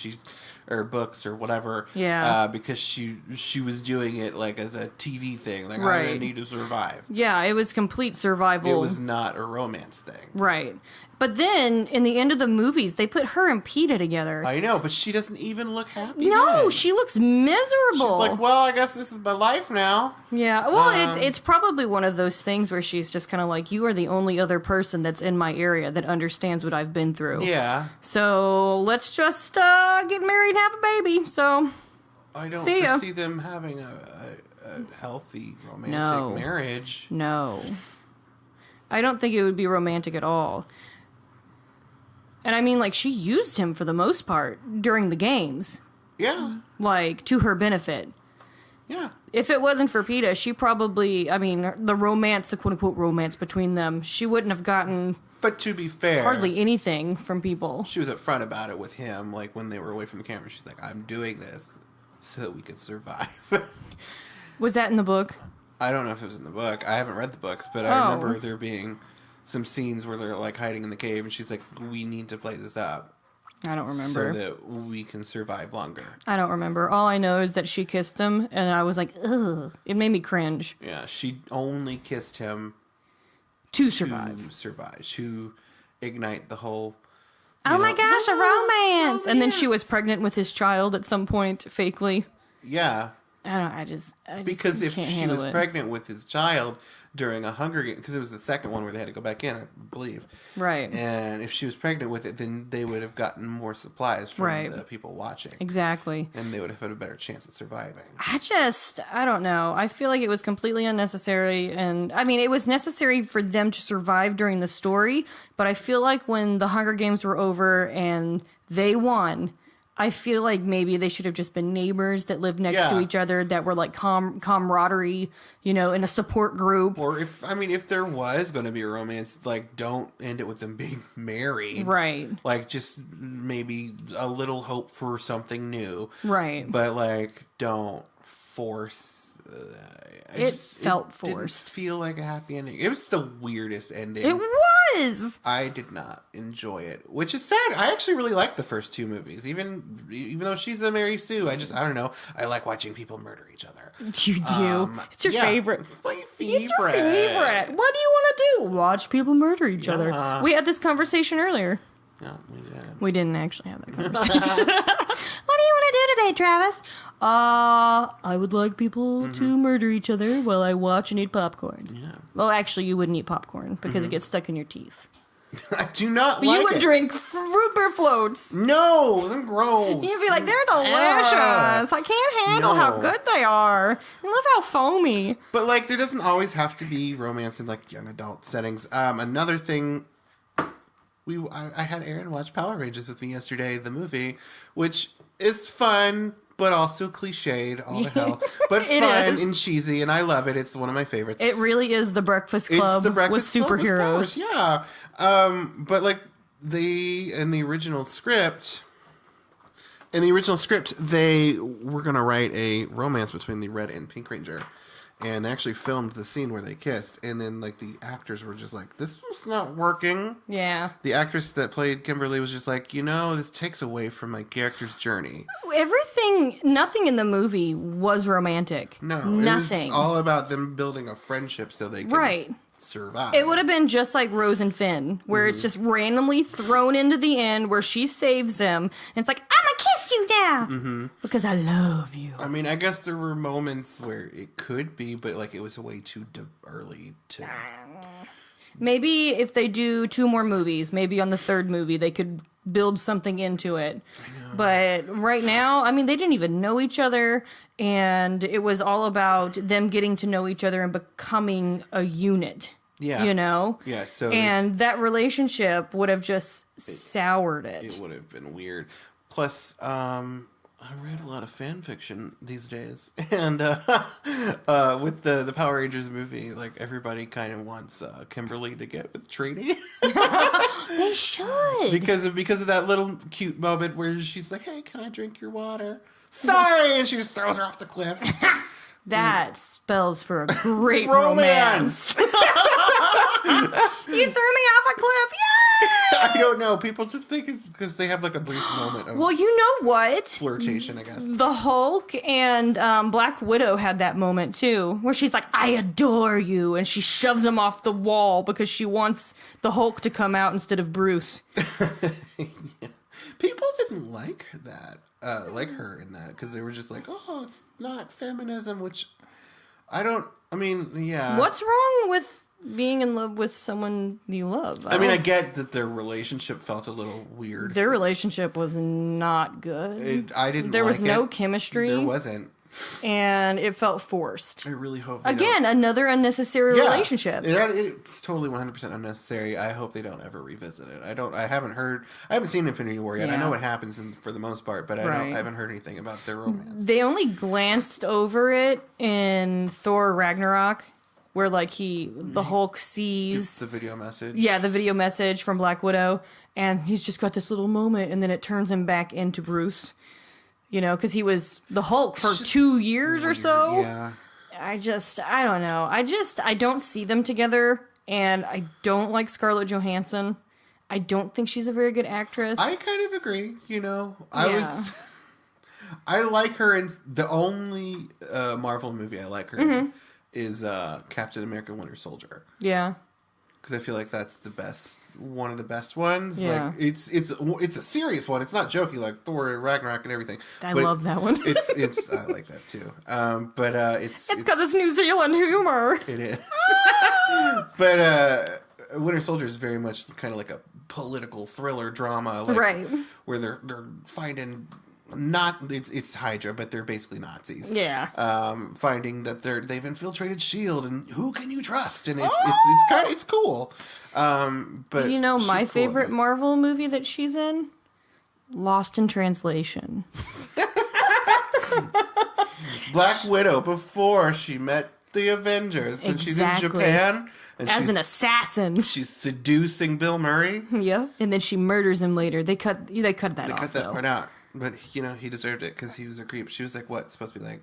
S2: or books or whatever.
S1: Yeah.
S2: Because she was doing it like as a TV thing, like
S1: Right.
S2: I need to survive.
S1: Yeah, it was complete survival.
S2: It was not a romance thing.
S1: Right. But then, in the end of the movies, they put her and PETA together.
S2: I know, but she doesn't even look happy.
S1: No,
S2: then.
S1: she looks miserable.
S2: She's like, well, I guess this is my life now.
S1: Yeah, well, it's probably one of those things where she's just kind of like, you are the only other person that's in my area that understands what I've been through.
S2: Yeah.
S1: So let's just get married and have a baby. So
S2: I don't
S1: See ya.
S2: foresee them having a healthy romantic marriage.
S1: no, I don't think it would be romantic at all. And I mean, like, she used him for the most part during the games,
S2: Yeah.
S1: like, to her benefit.
S2: Yeah.
S1: If it wasn't for PETA, she probably, I mean, the romance, the quote-unquote romance between them, she wouldn't have gotten
S2: But to be fair,
S1: hardly anything from people.
S2: she was upfront about it with him. Like when they were away from the camera, she's like, "I'm doing this so that we could survive."
S1: Was that in the book?
S2: I don't know if it was in the book. I haven't read the books, but
S1: Oh.
S2: I remember there being some scenes where they're like hiding in the cave, and she's like, "We need to play this up
S1: I don't remember.
S2: so that we can survive longer."
S1: I don't remember. All I know is that she kissed him, and I was like, ugh. It made me cringe.
S2: Yeah, she only kissed him
S1: To survive.
S2: to survive, to ignite the whole.
S1: Oh my gosh, a romance! And then she was
S2: romance.
S1: pregnant with his child at some point, fakely.
S2: Yeah,
S1: I just
S2: Because if
S1: can't
S2: she
S1: handle
S2: was
S1: it.
S2: pregnant with his child during a Hunger Games, because it was the second one where they had to go back in, I believe.
S1: Right.
S2: And if she was pregnant with it, then they would have gotten more supplies from
S1: Right.
S2: the people watching.
S1: Exactly.
S2: And they would have had a better chance at surviving.
S1: I don't know. I feel like it was completely unnecessary. And I mean, it was necessary for them to survive during the story. But I feel like when the Hunger Games were over and they won, I feel like maybe they should have just been neighbors that lived next to
S2: Yeah.
S1: each other, that were like camaraderie, in a support group.
S2: Or if there was going to be a romance, like, don't end it with them being married.
S1: Right.
S2: Like, just maybe a little hope for something new.
S1: Right.
S2: But, like, don't force...
S1: It felt forced.
S2: Didn't feel like a happy ending. It was the weirdest ending.
S1: It was!
S2: I did not enjoy it, which is sad. I actually really like the first two movies, even though she's a Mary Sue. I don't know. I like watching people murder each other.
S1: You do. It's your favorite.
S2: My favorite.
S1: It's your favorite. What do you want to do? Watch people murder each other. We had this conversation earlier.
S2: No, we did.
S1: We didn't actually have that conversation. What do you want to do today, Travis? I would like people to murder each other while I watch and eat popcorn.
S2: Yeah.
S1: Well, actually, you wouldn't eat popcorn because it gets stuck in your teeth.
S2: I do not
S1: But
S2: like
S1: you would
S2: it.
S1: drink root beer floats.
S2: No, they're gross.
S1: You'd be like, they're delicious. I can't handle how
S2: No.
S1: good they are. And look how foamy.
S2: But, like, there doesn't always have to be romance in, like, young adult settings. Another thing... I had Erin watch Power Rangers with me yesterday, the movie, which is fun, but also cliched, all the hell. But
S1: It
S2: fun
S1: is.
S2: and cheesy, and I love it. It's one of my favorites.
S1: It really is the Breakfast Club
S2: It's the Breakfast
S1: with
S2: Club with
S1: superheroes.
S2: powers, yeah. But, like, in the original script, they were going to write a romance between the Red and Pink Ranger. And they actually filmed the scene where they kissed. And then, like, the actors were just like, this is not working.
S1: Yeah.
S2: The actress that played Kimberly was just like, this takes away from my character's journey.
S1: Nothing in the movie was romantic.
S2: No.
S1: Nothing.
S2: It was all about them building a friendship so they could
S1: Right.
S2: survive.
S1: It would have been just like Rose and Finn, where it's just randomly thrown into the end where she saves him. And it's like, I'm going to kiss you now because I love you.
S2: I mean, I guess there were moments where it could be, but, like, it was way too early to...
S1: Maybe if they do 2 more movies, maybe on the 3rd movie, they could build something into it. But right now, I mean, they didn't even know each other, and it was all about them getting to know each other and becoming a unit.
S2: Yeah. Yeah, so...
S1: And that relationship would have just soured it.
S2: It would have been weird. Plus, I read a lot of fan fiction these days, and with the Power Rangers movie, like, everybody kind of wants Kimberly to get with Trini
S1: They should.
S2: because of that little cute moment where she's like, "Hey, can I drink your water?" Sorry, and she just throws her off the cliff.
S1: That spells for a great
S2: Romance.
S1: romance. You threw me off a cliff. Yay!
S2: I don't know. People just think it's because they have, like, a brief moment of
S1: Well, you know what?
S2: flirtation, I guess.
S1: The Hulk and Black Widow had that moment too, where she's like, I adore you, and she shoves him off the wall because she wants the Hulk to come out instead of Bruce.
S2: Yeah. People didn't like that, like her in that, because they were just like, oh, it's not feminism, which yeah.
S1: What's wrong with being in love with someone you love?
S2: I get that their relationship felt a little weird.
S1: Their relationship was not good.
S2: I didn't
S1: There was
S2: like
S1: no
S2: it.
S1: chemistry.
S2: There wasn't.
S1: And it felt forced.
S2: I really hope they
S1: Again, another unnecessary relationship.
S2: It's totally 100% unnecessary. I hope they don't ever revisit it. I haven't seen Infinity War yet. I
S1: Yeah.
S2: know what happens for the most part, but I haven't heard anything about their romance.
S1: They only glanced over it in Thor Ragnarok, where like the Hulk sees
S2: Just the video message.
S1: the video message from Black Widow, and he's just got this little moment, and then it turns him back into Bruce. Because he was the Hulk for 2 years or so.
S2: Yeah.
S1: I don't know. I don't see them together, and I don't like Scarlett Johansson. I don't think she's a very good actress.
S2: I kind of agree, I like her in the only Marvel movie I like her in is Captain America Winter Soldier.
S1: Yeah.
S2: because I feel like that's one of the best ones.
S1: Yeah.
S2: Like it's a serious one. It's not jokey like Thor, Ragnarok, and everything.
S1: I
S2: But
S1: love that one.
S2: it's I like that too. But it's
S1: because it's New Zealand humor.
S2: It is. But Winter Soldier is very much kind of like a political thriller drama, like,
S1: Right.
S2: where they're finding it's Hydra, but they're basically Nazis.
S1: Yeah.
S2: Finding that they've infiltrated Shield, and who can you trust? And it's cool. But
S1: You know, my
S2: she's cool in
S1: favorite
S2: it.
S1: Marvel movie that she's in? Lost in Translation.
S2: Black Widow before she met the Avengers, and she's in
S1: Exactly.
S2: Japan, and
S1: As an assassin.
S2: she's seducing Bill Murray.
S1: Yeah. And then she murders him later. They cut that
S2: They
S1: off,
S2: cut that
S1: though.
S2: part out, but he deserved it because he was a creep. She was like what, supposed to be like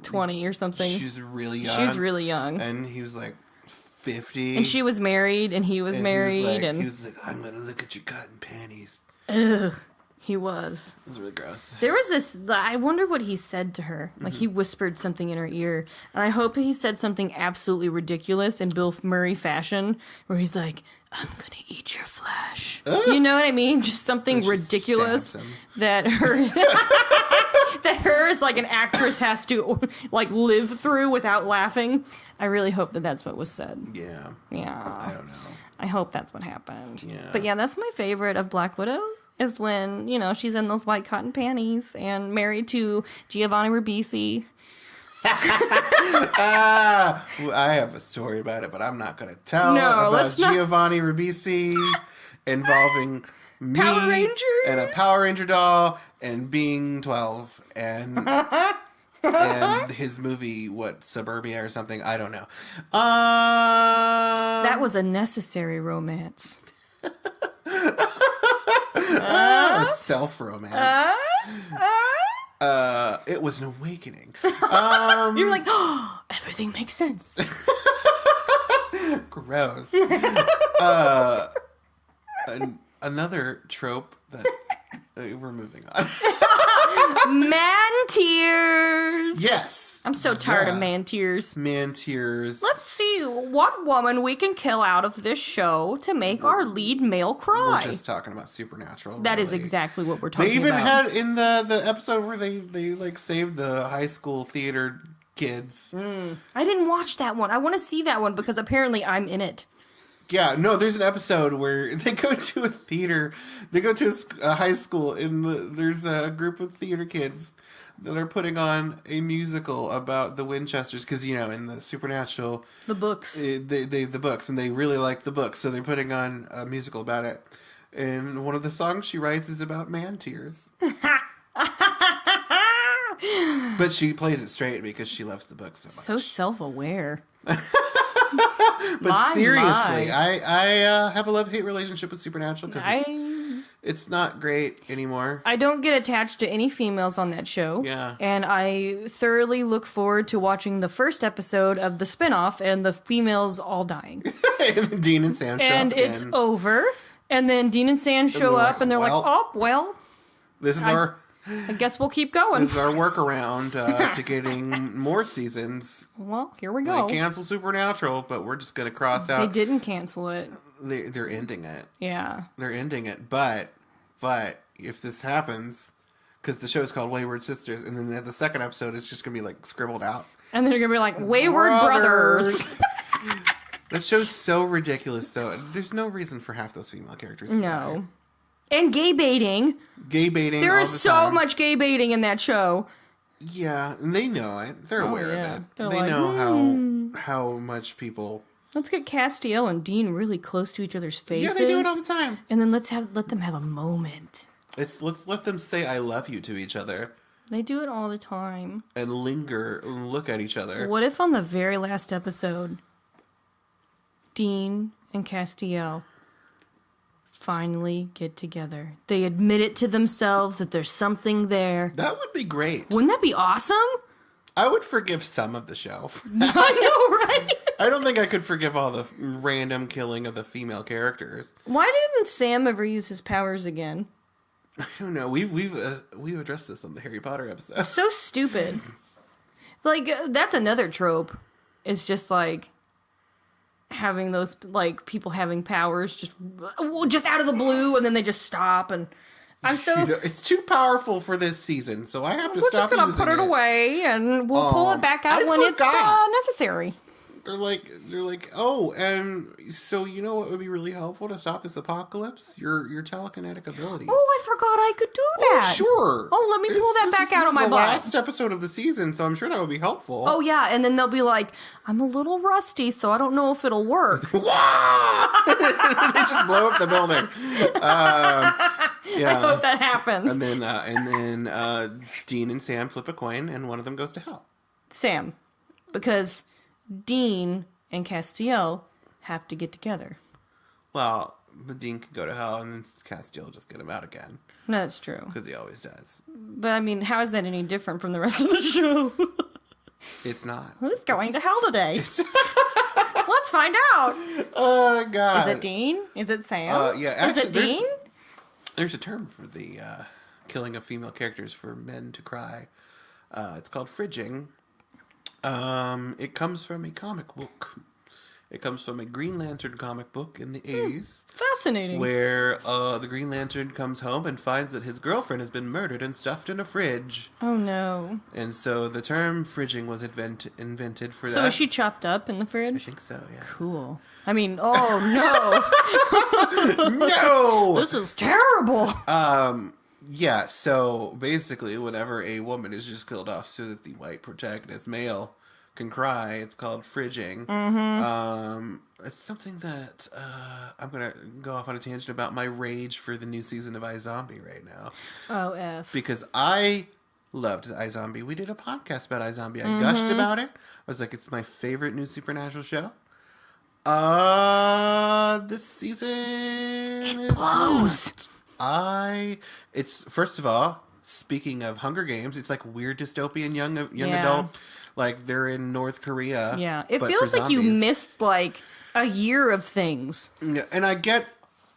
S1: 20 or something.
S2: she's really young.
S1: She's really young.
S2: and he was like 50,
S1: And she was married, and he was
S2: and
S1: married,
S2: he was like, I'm gonna look at your cotton panties.
S1: ugh, he was.
S2: It was really gross.
S1: There was this. I wonder what he said to her. Like he whispered something in her ear, and I hope he said something absolutely ridiculous in Bill Murray fashion, where he's like, "I'm gonna eat your flesh." You know what I mean? Just something
S2: And she
S1: ridiculous
S2: stabs him.
S1: that her that her as like an actress has to like live through without laughing. I really hope that that's what was said.
S2: Yeah,
S1: Yeah.
S2: I don't know.
S1: I hope that's what happened.
S2: Yeah.
S1: But yeah, that's my favorite of Black Widow is when, she's in those white cotton panties and married to Giovanni Ribisi.
S2: I have a story about it, but I'm not gonna tell
S1: No,
S2: about
S1: let's not.
S2: Giovanni Ribisi involving me
S1: Power Rangers?
S2: and a Power Ranger doll and being 12 and and his movie, what, Suburbia or something? I don't know.
S1: That was a necessary romance.
S2: Self-romance. It was an awakening.
S1: You're like, oh, everything makes sense.
S2: Gross. Another trope that we're moving on.
S1: Man tears.
S2: Yes.
S1: I'm so tired
S2: Yeah.
S1: of man tears.
S2: Man tears.
S1: Let's see what woman we can kill out of this show to make our lead male cry.
S2: We're just talking about Supernatural.
S1: That is
S2: really.
S1: exactly what we're
S2: They
S1: talking
S2: even
S1: about.
S2: had in the episode where they like saved the high school theater kids.
S1: I didn't watch that one. I want to see that one because apparently I'm in it.
S2: Yeah, no, there's an episode where they go to a theater. They go to a high school, and there's a group of theater kids that are putting on a musical about the Winchesters. Because, in the Supernatural,
S1: The books.
S2: they the books, and they really like the books. So they're putting on a musical about it. And one of the songs she writes is about man tears. But she plays it straight because she loves the book so much.
S1: So self-aware.
S2: But
S1: My,
S2: seriously,
S1: my.
S2: I have a love-hate relationship with Supernatural because it's not great anymore.
S1: I don't get attached to any females on that show.
S2: Yeah.
S1: And I thoroughly look forward to watching the first episode of the spinoff and the females all dying.
S2: And Dean and Sam show
S1: And
S2: up
S1: it's
S2: again.
S1: over. And then Dean and Sam show
S2: they're
S1: up
S2: like,
S1: and they're
S2: "Well."
S1: like, oh, well,
S2: This is our
S1: I guess we'll keep going.
S2: workaround to getting more seasons.
S1: Well, here we
S2: They
S1: go.
S2: cancel Supernatural, but we're just gonna cross
S1: They
S2: out.
S1: didn't cancel it.
S2: They're ending it.
S1: Yeah.
S2: They're ending it. But if this happens, because the show is called Wayward Sisters, and then at the second episode, it's just gonna be like scribbled out.
S1: And then they're going to be like, Wayward Brothers.
S2: That show's so ridiculous, though. There's no reason for half those female characters to die.
S1: No. And gay baiting.
S2: Gay baiting.
S1: There
S2: all
S1: is
S2: the
S1: so
S2: time.
S1: much gay baiting in that show.
S2: Yeah, and they know it. They're aware
S1: yeah.
S2: of it.
S1: They're
S2: They
S1: like,
S2: know how much people.
S1: Let's get Castiel and Dean really close to each other's faces.
S2: Yeah, they do it all the time.
S1: And then let them have a moment.
S2: Let's let them say "I love you" to each other
S1: They do it all the time.
S2: and linger and look at each other.
S1: What if on the very last episode, Dean and Castiel finally get together? They admit it to themselves that there's something there.
S2: That would be great.
S1: Wouldn't that be awesome?
S2: I would forgive some of the show.
S1: I know, right?
S2: I don't think I could forgive all the random killing of the female characters.
S1: Why didn't Sam ever use his powers again?
S2: I don't know. We've addressed this on the Harry Potter episode.
S1: So stupid. Like, that's another trope. It's just like, having those, like, people having powers just out of the blue, and then they just stop, and I'm so...
S2: You know, it's too powerful for this season, so I have to
S1: We're
S2: stop
S1: just gonna
S2: using
S1: put it away, and we'll pull it back out
S2: I
S1: when
S2: forgot.
S1: it's necessary.
S2: They're like, oh, and so you know what would be really helpful to stop this apocalypse? Your telekinetic abilities.
S1: Oh, I forgot I could do that.
S2: Oh, sure.
S1: Oh, let me pull that back out of my
S2: the
S1: butt.
S2: last episode of the season, so I'm sure that would be helpful.
S1: Oh, yeah, and then they'll be like, I'm a little rusty, so I don't know if it'll work.
S2: They just blow up the building. Yeah.
S1: I hope that happens.
S2: And then Dean and Sam flip a coin, and one of them goes to hell.
S1: Sam, because Dean and Castiel have to get together.
S2: Well, but Dean could go to hell, and then Castiel will just get him out again.
S1: That's true.
S2: Because he always does.
S1: But, I mean, how is that any different from the rest of the show?
S2: It's not.
S1: Who's going to hell today? Let's find out.
S2: Oh, God.
S1: Is it Dean? Is it Sam?
S2: Yeah, actually,
S1: is it Dean?
S2: There's a term for the killing of female characters for men to cry. It's called fridging. It comes from a comic book. It comes from a Green Lantern comic book in the 80s.
S1: Fascinating.
S2: Where the Green Lantern comes home and finds that his girlfriend has been murdered and stuffed in a fridge.
S1: Oh, no.
S2: And so the term fridging was invented for that.
S1: So is she chopped up in the
S2: I
S1: fridge?
S2: think so, yeah.
S1: Cool. I mean, oh, no.
S2: No!
S1: This is terrible.
S2: Yeah, so basically, whenever a woman is just killed off so that the white protagonist male can cry, it's called fridging. Mm-hmm. It's something that I'm going to go off on a tangent about my rage for the new season of iZombie right now.
S1: Oh, F.
S2: Because I loved iZombie. We did a podcast about iZombie. I gushed about it. I was like, it's my favorite new supernatural show. This season
S1: It blows.
S2: It's first of all, speaking of Hunger Games, it's like weird dystopian young
S1: Yeah.
S2: adult, like they're in North Korea.
S1: Yeah. It
S2: but
S1: feels
S2: for
S1: like you
S2: zombies.
S1: missed, like, a year of things.
S2: Yeah, and I get,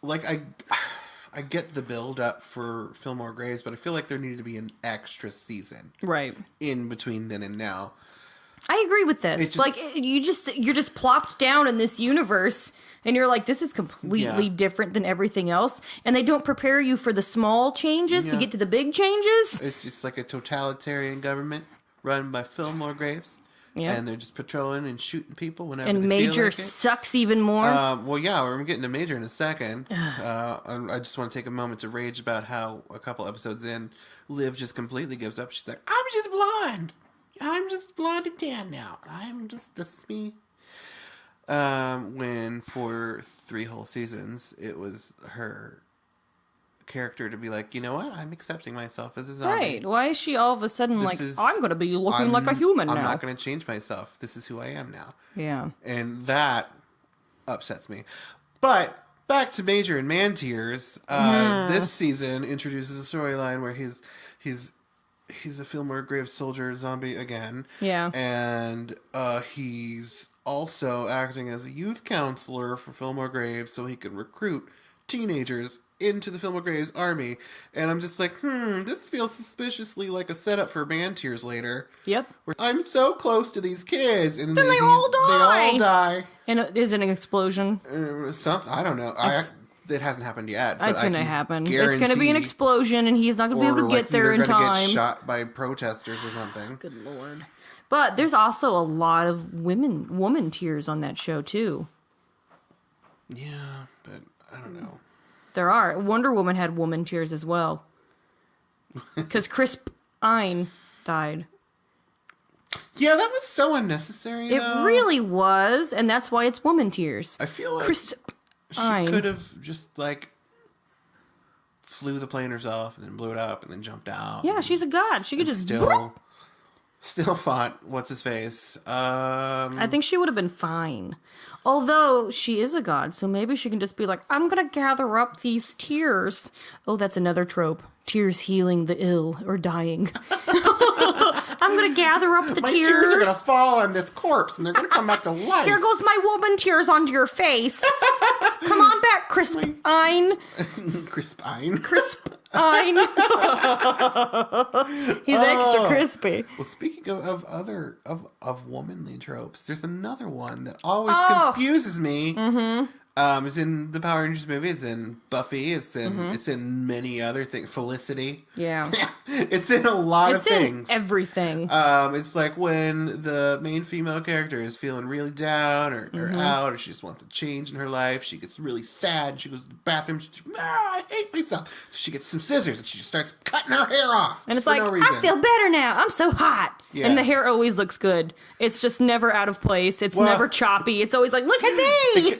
S2: like, I get the build up for Fillmore Graves, but I feel like there needed to be an extra season
S1: Right.
S2: in between then and now.
S1: I agree with this.
S2: It just-
S1: Like, you're just plopped down in this universe, and you're like, this is completely
S2: Yeah.
S1: different than everything else, and they don't prepare you for the small changes to
S2: Yeah.
S1: get to the big changes.
S2: It's like a totalitarian government run by Fillmore Graves.
S1: Yeah.
S2: And they're just patrolling and shooting people whenever
S1: And
S2: they
S1: Major
S2: feel like it.
S1: sucks even more.
S2: Well, yeah, we're getting to Major in a second. I just want to take a moment to rage about how a couple episodes in, Liv just completely gives up. She's like, I'm just blind. I'm just blind and tan now. This is me. When for 3 whole seasons, it was her character to be like, you know what? I'm accepting myself as a zombie.
S1: Right. Why is she all of a sudden
S2: This
S1: like,
S2: is-
S1: I'm going to be looking like a human now?
S2: I'm not going to change myself. This is who I am now.
S1: Yeah.
S2: And that upsets me. But back to Major and Man Tears. This season introduces a storyline where he's a Fillmore Graves soldier zombie again.
S1: Yeah.
S2: And he's also acting as a youth counselor for Fillmore Graves so he can recruit teenagers into the Fillmore Graves army. And I'm just like, this feels suspiciously like a setup for Man Tears later.
S1: Yep.
S2: Where I'm so close to these kids, and
S1: Then they all die.
S2: They all die.
S1: And is it an explosion?
S2: Something I don't know. It hasn't happened yet.
S1: It's going to happen. It's going to be an
S2: guarantee-
S1: explosion, and he's not going to be able to get there in
S2: they're gonna
S1: time.
S2: Get shot by protesters or something.
S1: Good lord. But there's also a lot of woman tears on that show too.
S2: Yeah, but I don't know.
S1: There are. Wonder Woman had woman tears as well. Because Chris Pine died.
S2: Yeah, that was so unnecessary.
S1: It
S2: though.
S1: really was, and that's why it's woman tears.
S2: I feel like
S1: Chris
S2: she
S1: Pine.
S2: could have just like flew the plane herself and then blew it up and then jumped out.
S1: Yeah, she's a god. She could
S2: and
S1: just...
S2: still fought what's his face.
S1: I think she would have been fine. Although she is a god, so maybe she can just be like, I'm going to gather up these tears. Oh, that's another trope. Tears healing the ill or dying. I'm going to gather up the
S2: my
S1: tears.
S2: tears are gonna fall on this corpse and they're gonna come back to life.
S1: Here goes my woman tears onto your face. Come on back, Chris Pine.
S2: Chris Pine.
S1: I know. He's extra crispy.
S2: Well, speaking of other of womanly tropes, there's another one that always confuses me. Mm-hmm. It's in the Power Rangers movie. It's in Buffy. It's in many other things. Felicity.
S1: Yeah.
S2: It's in a lot of things.
S1: Everything.
S2: It's like when the main female character is feeling really down or out, or she just wants a change in her life. She gets really sad. She goes to the bathroom. She's like, I hate myself. So she gets some scissors and she just starts cutting her hair off.
S1: And it's like, I feel better now. I'm so hot. Yeah. And the hair always looks good. It's just never out of place. It's never choppy. It's always like, look at me.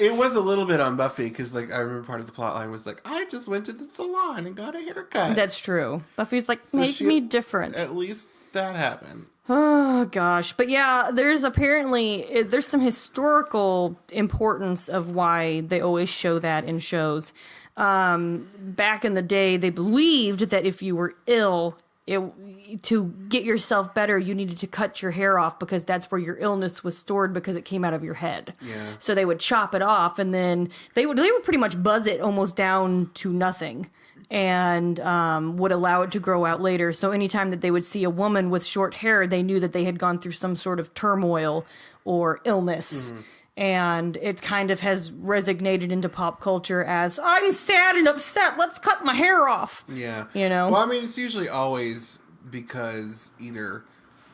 S2: It was a little bit on Buffy because, like, I remember part of the plot line was like, I just went to the salon and got a haircut.
S1: That's true. Buffy's like, make me different.
S2: At least that happened.
S1: Oh gosh, but yeah, there's some historical importance of why they always show that in shows. Back in the day, they believed that if you were ill, to get yourself better, you needed to cut your hair off because that's where your illness was stored because it came out of your head.
S2: Yeah.
S1: So they would chop it off, and then they would pretty much buzz it almost down to nothing, and would allow it to grow out later. So anytime that they would see a woman with short hair, they knew that they had gone through some sort of turmoil or illness. Mm-hmm. And it kind of has resonated into pop culture as, I'm sad and upset, let's cut my hair off.
S2: Yeah.
S1: You know?
S2: Well, I mean, it's usually always because either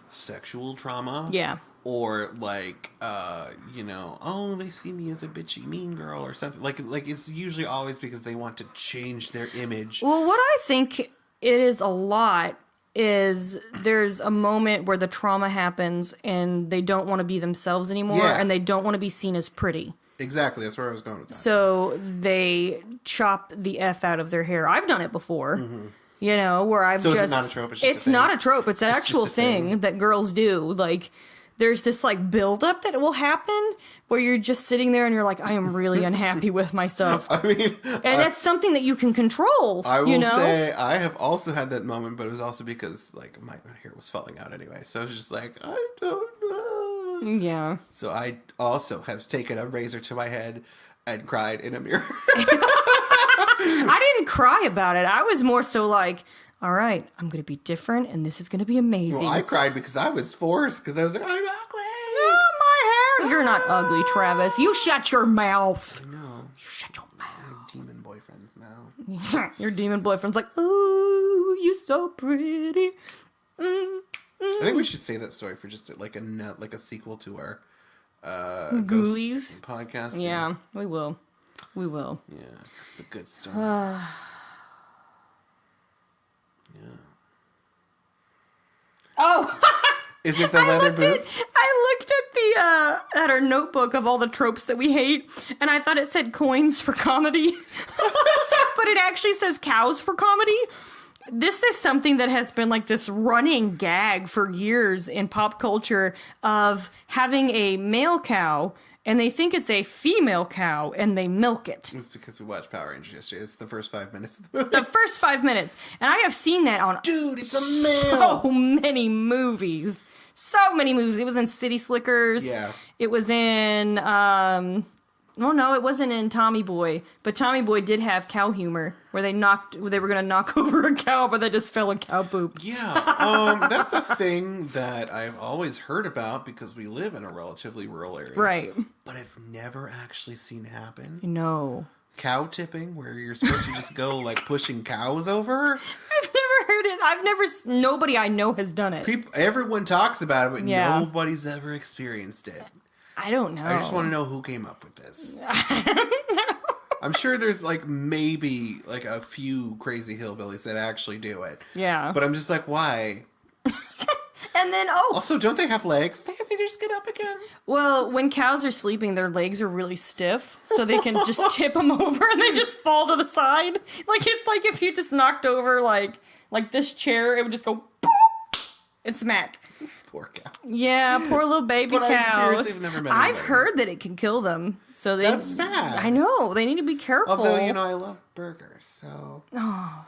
S2: sexual trauma.
S1: Yeah.
S2: Or, like, they see me as a bitchy mean girl or something. Like it's usually always because they want to change their image.
S1: Well, what I think it is a lot is there's a moment where the trauma happens and they don't want to be themselves anymore, and they don't want to be seen as pretty.
S2: Exactly, that's where I was going with that.
S1: So they chop the F out of their hair. I've done it before. Mm-hmm. You know, where I've
S2: so it's not a trope.
S1: It's not a trope. It's an actual thing that girls do. Like, there's this like buildup that will happen where you're just sitting there and you're like, I am really unhappy with myself.
S2: I mean,
S1: and that's something that you can control.
S2: I will say I have also had that moment, but it was also because like my hair was falling out anyway. So I was just like, I don't know.
S1: Yeah.
S2: So I also have taken a razor to my head and cried in a mirror.
S1: I didn't cry about it. I was more so like, all right, I'm going to be different, and this is going to be amazing.
S2: Well, I cried because I was forced, because I was like, I'm ugly.
S1: Oh, my hair. You're not ugly, Travis. You shut your mouth.
S2: I know.
S1: You shut your mouth.
S2: I have demon boyfriends now.
S1: Your demon boyfriend's like, ooh, you so pretty.
S2: I think we should say that story for just like a sequel to our
S1: Ghoulies
S2: podcast.
S1: Yeah, we will. We will.
S2: Yeah, it's a good story. Yeah.
S1: Oh,
S2: is it the leather boots?
S1: I looked at our notebook of all the tropes that we hate, and I thought it said coins for comedy, but it actually says cows for comedy. This is something that has been like this running gag for years in pop culture of having a male cow, and they think it's a female cow, and they milk it.
S2: It's because we watched Power Rangers yesterday. It's the first 5 minutes of the movie.
S1: The first 5 minutes. And I have seen that on
S2: Dude, it's a male.
S1: So many movies. So many movies. It was in City Slickers.
S2: Yeah.
S1: It was in, no, it wasn't in Tommy Boy. But Tommy Boy did have cow humor, where they were going to knock over a cow, but they just fell in cow poop.
S2: Yeah. That's a thing that I've always heard about because we live in a relatively rural area.
S1: Right.
S2: But I've never actually seen it happen.
S1: No.
S2: Cow tipping, where you're supposed to just go like pushing cows over.
S1: I've never heard it. Nobody I know has done it.
S2: Everyone talks about it, but nobody's ever experienced it.
S1: I don't know.
S2: I just want to know who came up with this.
S1: I don't know.
S2: I'm sure there's like maybe like a few crazy hillbillies that actually do it.
S1: Yeah.
S2: But I'm just like, why?
S1: And then,
S2: also, don't they have legs? They just get up again.
S1: Well, when cows are sleeping, their legs are really stiff, so they can just tip them over and they just fall to the side. Like, it's like if you just knocked over, like this chair, it would just go, boop, and smack.
S2: Poor cow.
S1: Yeah, poor little baby cows.
S2: I seriously have never met
S1: I've
S2: anybody.
S1: heard that it can kill them. So
S2: That's sad.
S1: I know. They need to be careful.
S2: Although, I love burgers, so...
S1: Oh.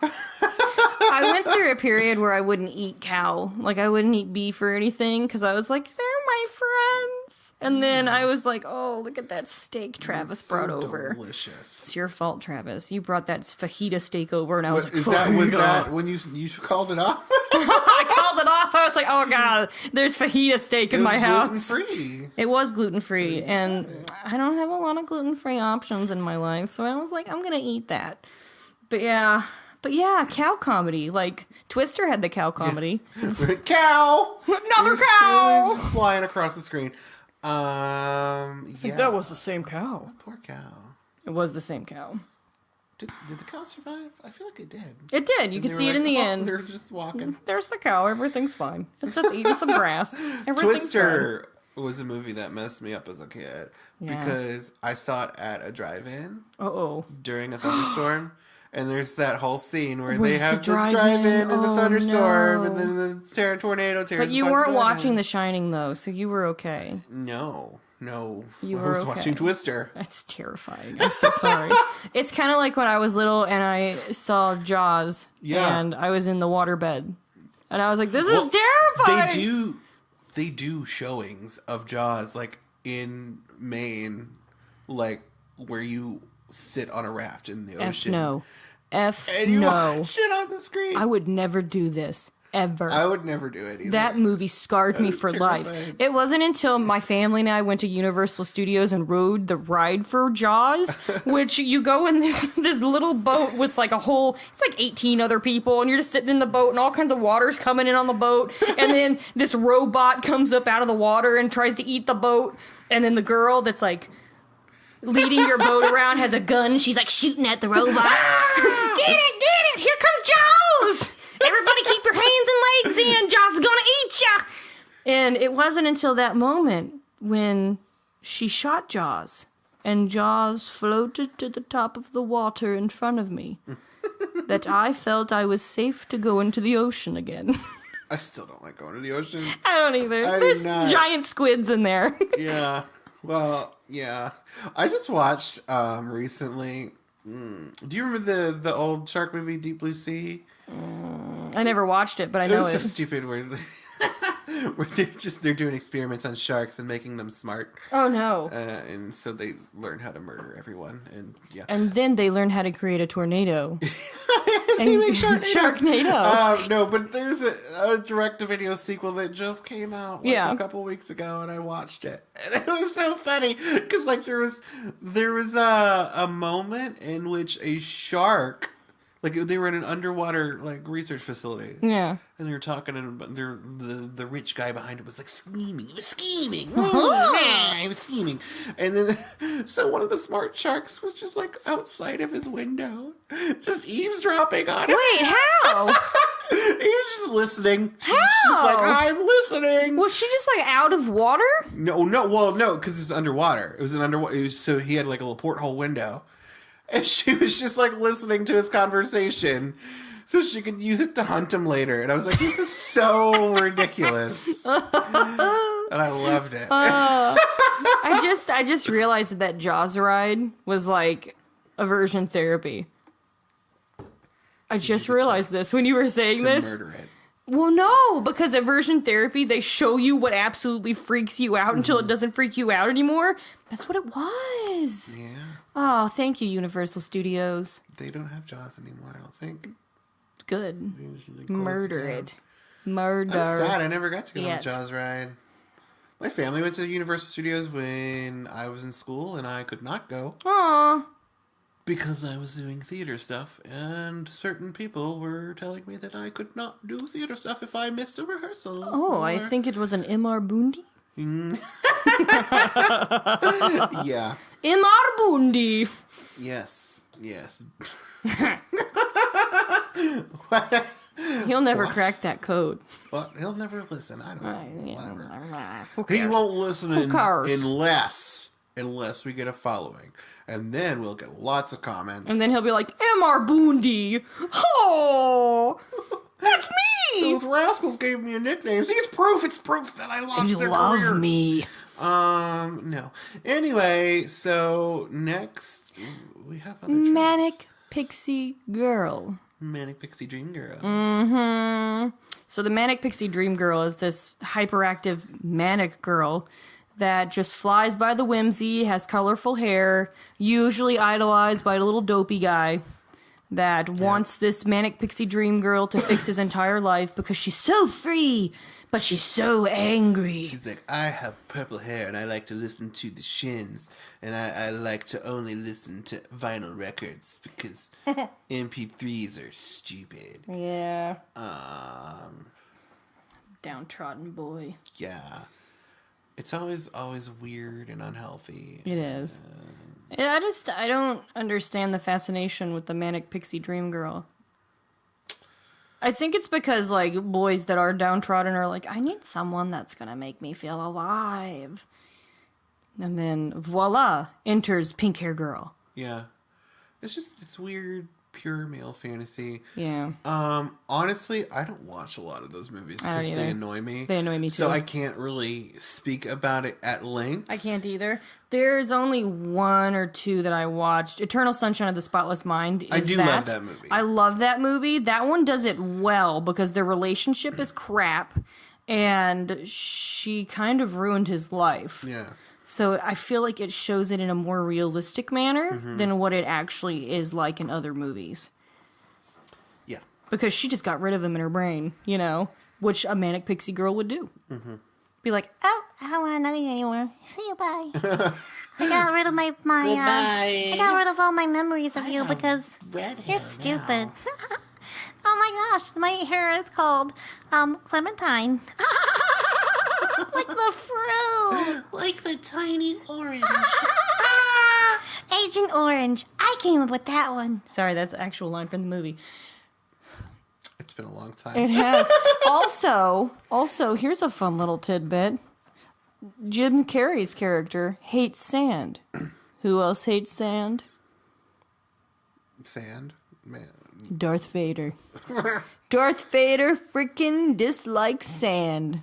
S1: I went through a period where I wouldn't eat cow. Like, I wouldn't eat beef or anything, because I was like, they're my friends. And then I was like, oh, look at that steak Travis
S2: It's so
S1: brought over.
S2: Delicious.
S1: It's your fault, Travis. You brought that fajita steak over, and I was like,
S2: Was
S1: fajita.
S2: that when you called it off?
S1: I called it off. I was like, oh, God, there's fajita steak in my house.
S2: Gluten-free.
S1: It was gluten-free, and I don't have a lot of gluten-free options in my life, so I was like, I'm going to eat that. But yeah, cow comedy. Like, Twister had the cow comedy.
S2: Cow!
S1: Another cow!
S2: It's flying across the screen.
S1: I think that was the same cow.
S2: Poor cow.
S1: It was the same cow.
S2: Did the cow survive? I feel like it did.
S1: It did. You could see it in the end.
S2: They're just walking.
S1: There's the cow. Everything's fine. It's just eating some grass. Everything's
S2: Twister was a movie that messed me up as a kid
S1: Yeah.
S2: because I saw it at a drive-in
S1: fine. Uh-oh.
S2: during a thunderstorm. And there's that whole scene where they
S1: Where's
S2: have
S1: the
S2: the drive-in and the
S1: Oh,
S2: thunderstorm
S1: no.
S2: and then the tornado tears.
S1: But you
S2: apart
S1: weren't
S2: the
S1: watching
S2: drive-in.
S1: The Shining, though, so you were okay.
S2: No.
S1: You
S2: I
S1: were
S2: was
S1: okay.
S2: watching Twister.
S1: That's terrifying. I'm so sorry. It's kind of like when I was little and I saw Jaws.
S2: Yeah.
S1: And I was in the waterbed. And I was like, this
S2: Well,
S1: is terrifying.
S2: They do showings of Jaws like in Maine, like where you sit on a raft in the
S1: F
S2: ocean.
S1: no. F
S2: And you
S1: no.
S2: watch it on the screen.
S1: I would never do this. Ever.
S2: I would never do it either.
S1: That movie scarred me for life.
S2: terrifying.
S1: It wasn't until my family and I went to Universal Studios and rode the ride for Jaws, which you go in this little boat with like it's like 18 other people, and you're just sitting in the boat, and all kinds of water's coming in on the boat, and then this robot comes up out of the water and tries to eat the boat, and then the girl that's like leading your boat around has a gun. She's like shooting at the robot. Get it! Here comes Jaws! Everybody keep your hands and legs in. Jaws is gonna eat ya. And it wasn't until that moment when she shot Jaws and Jaws floated to the top of the water in front of me that I felt I was safe to go into the ocean again.
S2: I still don't like going to the ocetion.
S1: I don't either.
S2: I do
S1: There's
S2: not.
S1: giant squids in there.
S2: Yeah. Well, yeah. I just watched recently. Do you remember the old shark movie Deep Blue Sea?
S1: I never watched it, but I
S2: It
S1: know
S2: was
S1: it.
S2: so stupid where they're doing experiments on sharks and making them smart,
S1: Oh no.
S2: and so they learn how to murder everyone. And yeah,
S1: And then they learn how to create a tornado.
S2: they make
S1: Sharknado.
S2: No, but there's a direct-to-video sequel that just came out
S1: Yeah.
S2: a couple weeks ago, and I watched it, and it was so funny because like there was a moment in which a shark, like they were in an underwater like research facility.
S1: Yeah.
S2: And they were talking, and the rich guy behind it was like scheming. He was scheming. He was scheming. And then, so one of the smart sharks was just like outside of his window, just eavesdropping on him.
S1: Wait, how?
S2: He was just listening. She's just like, I'm listening.
S1: Was she just like out of water?
S2: No, because it's underwater. It was an underwater. So he had like a little porthole window. And she was just like listening to his conversation so she could use it to hunt him later. And I was like, this is so ridiculous. And I loved it.
S1: I just realized that Jaws ride was like aversion therapy. I just realized this when you were saying
S2: to
S1: this.
S2: murder it.
S1: Well, no, because aversion therapy, they show you what absolutely freaks you out until it doesn't freak you out anymore. That's what it was.
S2: Yeah.
S1: Oh, thank you, Universal Studios.
S2: They don't have Jaws anymore, I don't think.
S1: Good.
S2: They usually close
S1: Murder
S2: down.
S1: it. Murder.
S2: I'm sad I never got to go on
S1: Yet.
S2: the Jaws ride. My family went to Universal Studios when I was in school, and I could not go.
S1: Aw.
S2: Because I was doing theater stuff, and certain people were telling me that I could not do theater stuff if I missed a rehearsal.
S1: Oh, I think it was an MR Bundi.
S2: Yeah.
S1: MR Bundi.
S2: Yes.
S1: He'll never
S2: What?
S1: crack that code.
S2: Well, he'll never listen. I don't know. Whatever.
S1: Who
S2: He
S1: cares?
S2: won't listen
S1: cares?
S2: unless we get a following. And then we'll get lots of comments.
S1: And then he'll be like, MR Bundi. Oh, that's me.
S2: Those rascals gave me a nickname. See, it's proof that I launched their career.
S1: me.
S2: No. Anyway, so next we have other tropes.
S1: Manic Pixie Girl.
S2: Manic Pixie Dream Girl.
S1: So the Manic Pixie Dream Girl is this hyperactive manic girl that just flies by the whimsy, has colorful hair, usually idolized by a little dopey guy that wants this manic pixie dream girl to fix his entire life because she's so free, but she's so angry.
S2: She's like, I have purple hair and I like to listen to the Shins, and I like to only listen to vinyl records because MP3s are stupid.
S1: Yeah. Downtrodden boy.
S2: Yeah. It's always weird and unhealthy.
S1: It is. I don't understand the fascination with the manic pixie dream girl. I think it's because, like, boys that are downtrodden are like, I need someone that's gonna make me feel alive. And then, voila, enters pink hair girl.
S2: Yeah. It's weird, pure male fantasy.
S1: Yeah.
S2: Honestly, I don't watch a lot of those movies because they annoy me.
S1: They annoy me too.
S2: So I can't really speak about it at length.
S1: I can't either. There's only one or two that I watched. Eternal Sunshine of the Spotless Mind.
S2: I do love that movie.
S1: I love that movie. That one does it well because their relationship is crap, and she kind of ruined his life.
S2: Yeah.
S1: So I feel like it shows it in a more realistic manner than what it actually is like in other movies.
S2: Yeah.
S1: Because she just got rid of him in her brain, you know, which a manic pixie girl would do. Be like,
S4: Oh, I don't want to know you anymore. See you, bye. I got rid of my
S2: Goodbye.
S4: I got rid of all my memories of you because
S2: Red
S4: you're
S2: hair
S4: stupid.
S2: now.
S4: Oh my gosh, my hair is called Clementine. Like the fruit.
S2: Like the tiny orange.
S4: Agent Orange. I came up with that one.
S1: sorry, that's the actual line from the movie.
S2: It's been a long time.
S1: It has. also, here's a fun little tidbit. Jim Carrey's character hates sand. Who else hates sand?
S2: Sand? Man.
S1: Darth Vader. Darth Vader freaking dislikes sand.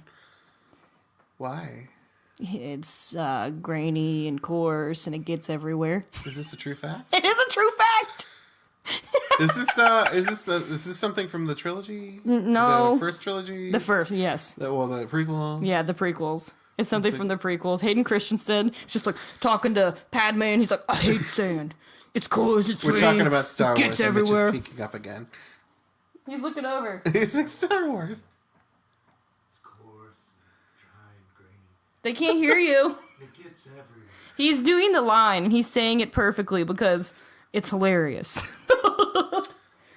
S2: Why?
S1: It's grainy and coarse, and it gets everywhere.
S2: Is this a true fact?
S1: It is a true fact.
S2: Is this something from the trilogy?
S1: No.
S2: The first trilogy?
S1: The first, yes.
S2: The prequel?
S1: Yeah, the prequels. It's something from the prequels. Hayden Christensen is just like talking to Padme, and he's like, I hate sand. It's coarse, it's
S2: We're
S1: sweet,
S2: talking about Star Wars,
S1: gets
S2: and
S1: everywhere.
S2: it's just peeking up again.
S1: He's looking over.
S2: It's like Star Wars.
S3: It's coarse, dry, and grainy.
S1: They can't hear you.
S3: It gets everywhere.
S1: He's doing the line, and he's saying it perfectly because it's hilarious.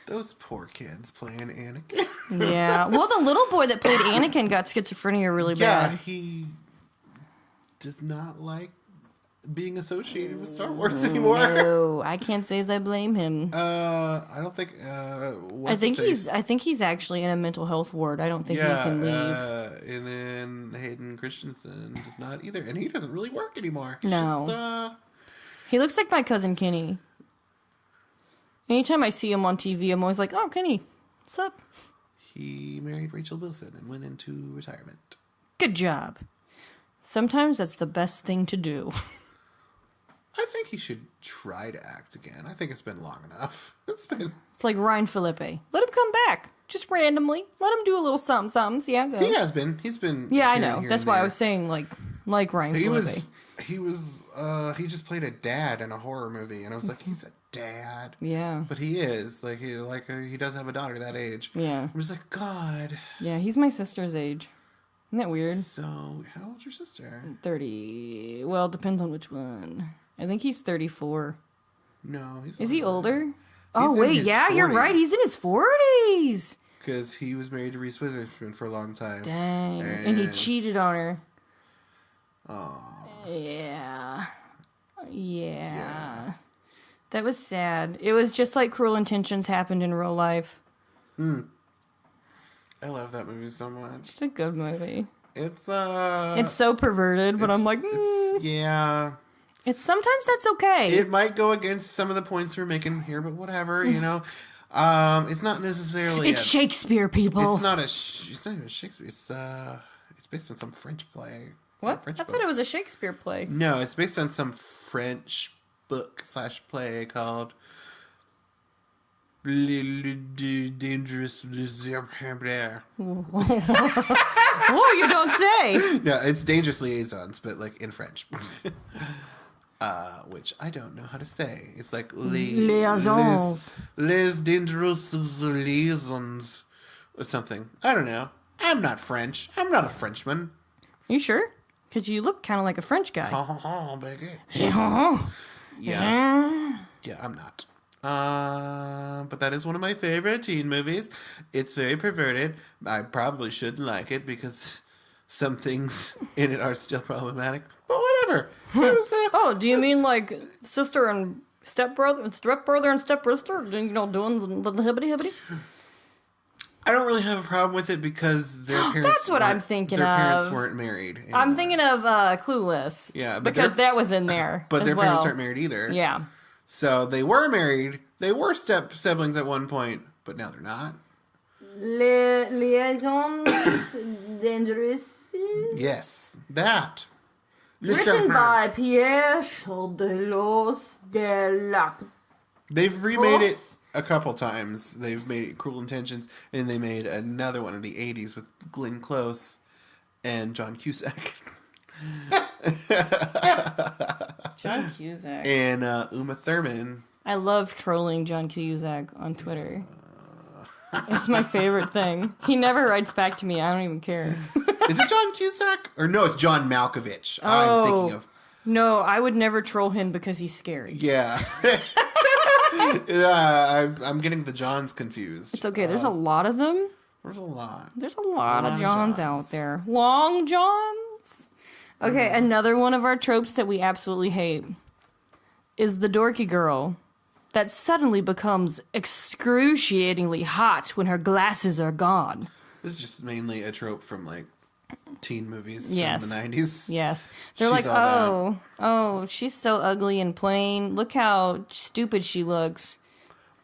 S2: Those poor kids playing Anakin.
S1: Yeah. Well, the little boy that played Anakin got schizophrenia really
S2: Yeah,
S1: bad.
S2: he does not like being associated with Star Wars anymore.
S1: No, I can't say as I blame him.
S2: I don't think.
S1: I think he's actually in a mental health ward. I don't think he can leave.
S2: And then Hayden Christensen does not either, and he doesn't really work anymore.
S1: No.
S2: Just,
S1: He looks like my cousin Kenny. Anytime I see him on TV, I'm always like, "Oh, Kenny, what's up?"
S2: he married Rachel Wilson and went into retirement.
S1: Good job. Sometimes that's the best thing to do.
S2: I think he should try to act again. I think it's been long enough. It's been.
S1: It's like Ryan Felipe. Let him come back. Just randomly. Let him do a little something. See how it goes.
S2: He has been. He's been.
S1: Yeah, I
S2: here
S1: know.
S2: and
S1: That's
S2: there.
S1: why I was saying like Ryan Felipe.
S2: He just played a dad in a horror movie, and I was like, he's a dad.
S1: Yeah.
S2: But he is he does have a daughter that age.
S1: Yeah.
S2: I'm just like, God.
S1: Yeah, he's my sister's age. Isn't that weird?
S2: So, how old's your sister?
S1: 30. Well, it depends on which one. I think he's 34.
S2: No, he's.
S1: Is he older?
S2: He's
S1: Oh,
S2: in
S1: wait.
S2: his
S1: Yeah, you're
S2: 40s.
S1: right. He's in his 40s.
S2: Because he was married to Reese Witherspoon for a long time.
S1: Dang. And he cheated on her. Yeah. Yeah. That was sad. It was just like Cruel Intentions happened in real life.
S2: I love that movie so much.
S1: It's a good movie.
S2: It's
S1: It's so perverted, but I'm like,
S2: yeah.
S1: it's sometimes that's okay.
S2: It might go against some of the points we're making here, but whatever, you know. It's not necessarily.
S1: It's Shakespeare, people.
S2: It's not even Shakespeare. It's based on some French play.
S1: What?
S2: French
S1: I
S2: book.
S1: thought it was a Shakespeare play.
S2: No, it's based on some French book / play called dangerous.
S1: Oh, you don't say.
S2: Yeah, it's dangerous liaisons, but like in French. Which I don't know how to say. It's like
S1: Liaisons.
S2: Les dangerous liaisons or something. I don't know. I'm not French. I'm not a Frenchman.
S1: You sure? Because you look kind of like a French guy.
S2: Oh, baby.
S1: Yeah.
S2: Yeah, I'm not. But that is one of my favorite teen movies. It's very perverted. I probably shouldn't like it because some things in it are still problematic. But whatever.
S1: Oh, do you mean like sister and stepbrother and stepsister, doing the hibbity?
S2: I don't really have a problem with it because their parents.
S1: That's what I'm thinking
S2: their
S1: of.
S2: parents weren't married. Anymore.
S1: I'm thinking of Clueless.
S2: Yeah, but
S1: because that was in there.
S2: But
S1: as
S2: their
S1: well.
S2: parents aren't married either.
S1: Yeah.
S2: So they were married. They were siblings at one point, but now they're not.
S1: Liaisons dangerous.
S2: Yes, that.
S1: Written by Pierre Chaudelos de Lac.
S2: They've remade it a couple times. They've made Cruel Intentions, and they made another one in the 80s with Glenn Close and John Cusack.
S1: John Cusack.
S2: And Uma Thurman.
S1: I love trolling John Cusack on Twitter. It's my favorite thing. He never writes back to me. I don't even care.
S2: Is it John Cusack? Or no, it's John Malkovich.
S1: Oh.
S2: I'm thinking of.
S1: No, I would never troll him because he's scary.
S2: Yeah. Yeah, I'm getting the Johns confused.
S1: It's okay. There's a lot of them.
S2: There's a lot.
S1: There's a lot of Johns out there. Long Johns. Okay, another one of our tropes that we absolutely hate is the dorky girl that suddenly becomes excruciatingly hot when her glasses are gone.
S2: This is just mainly a trope from like teen movies
S1: Yes.
S2: from the 90s.
S1: Yes. They're
S2: She's
S1: like,
S2: all
S1: oh, she's so ugly and plain. Look how stupid she looks.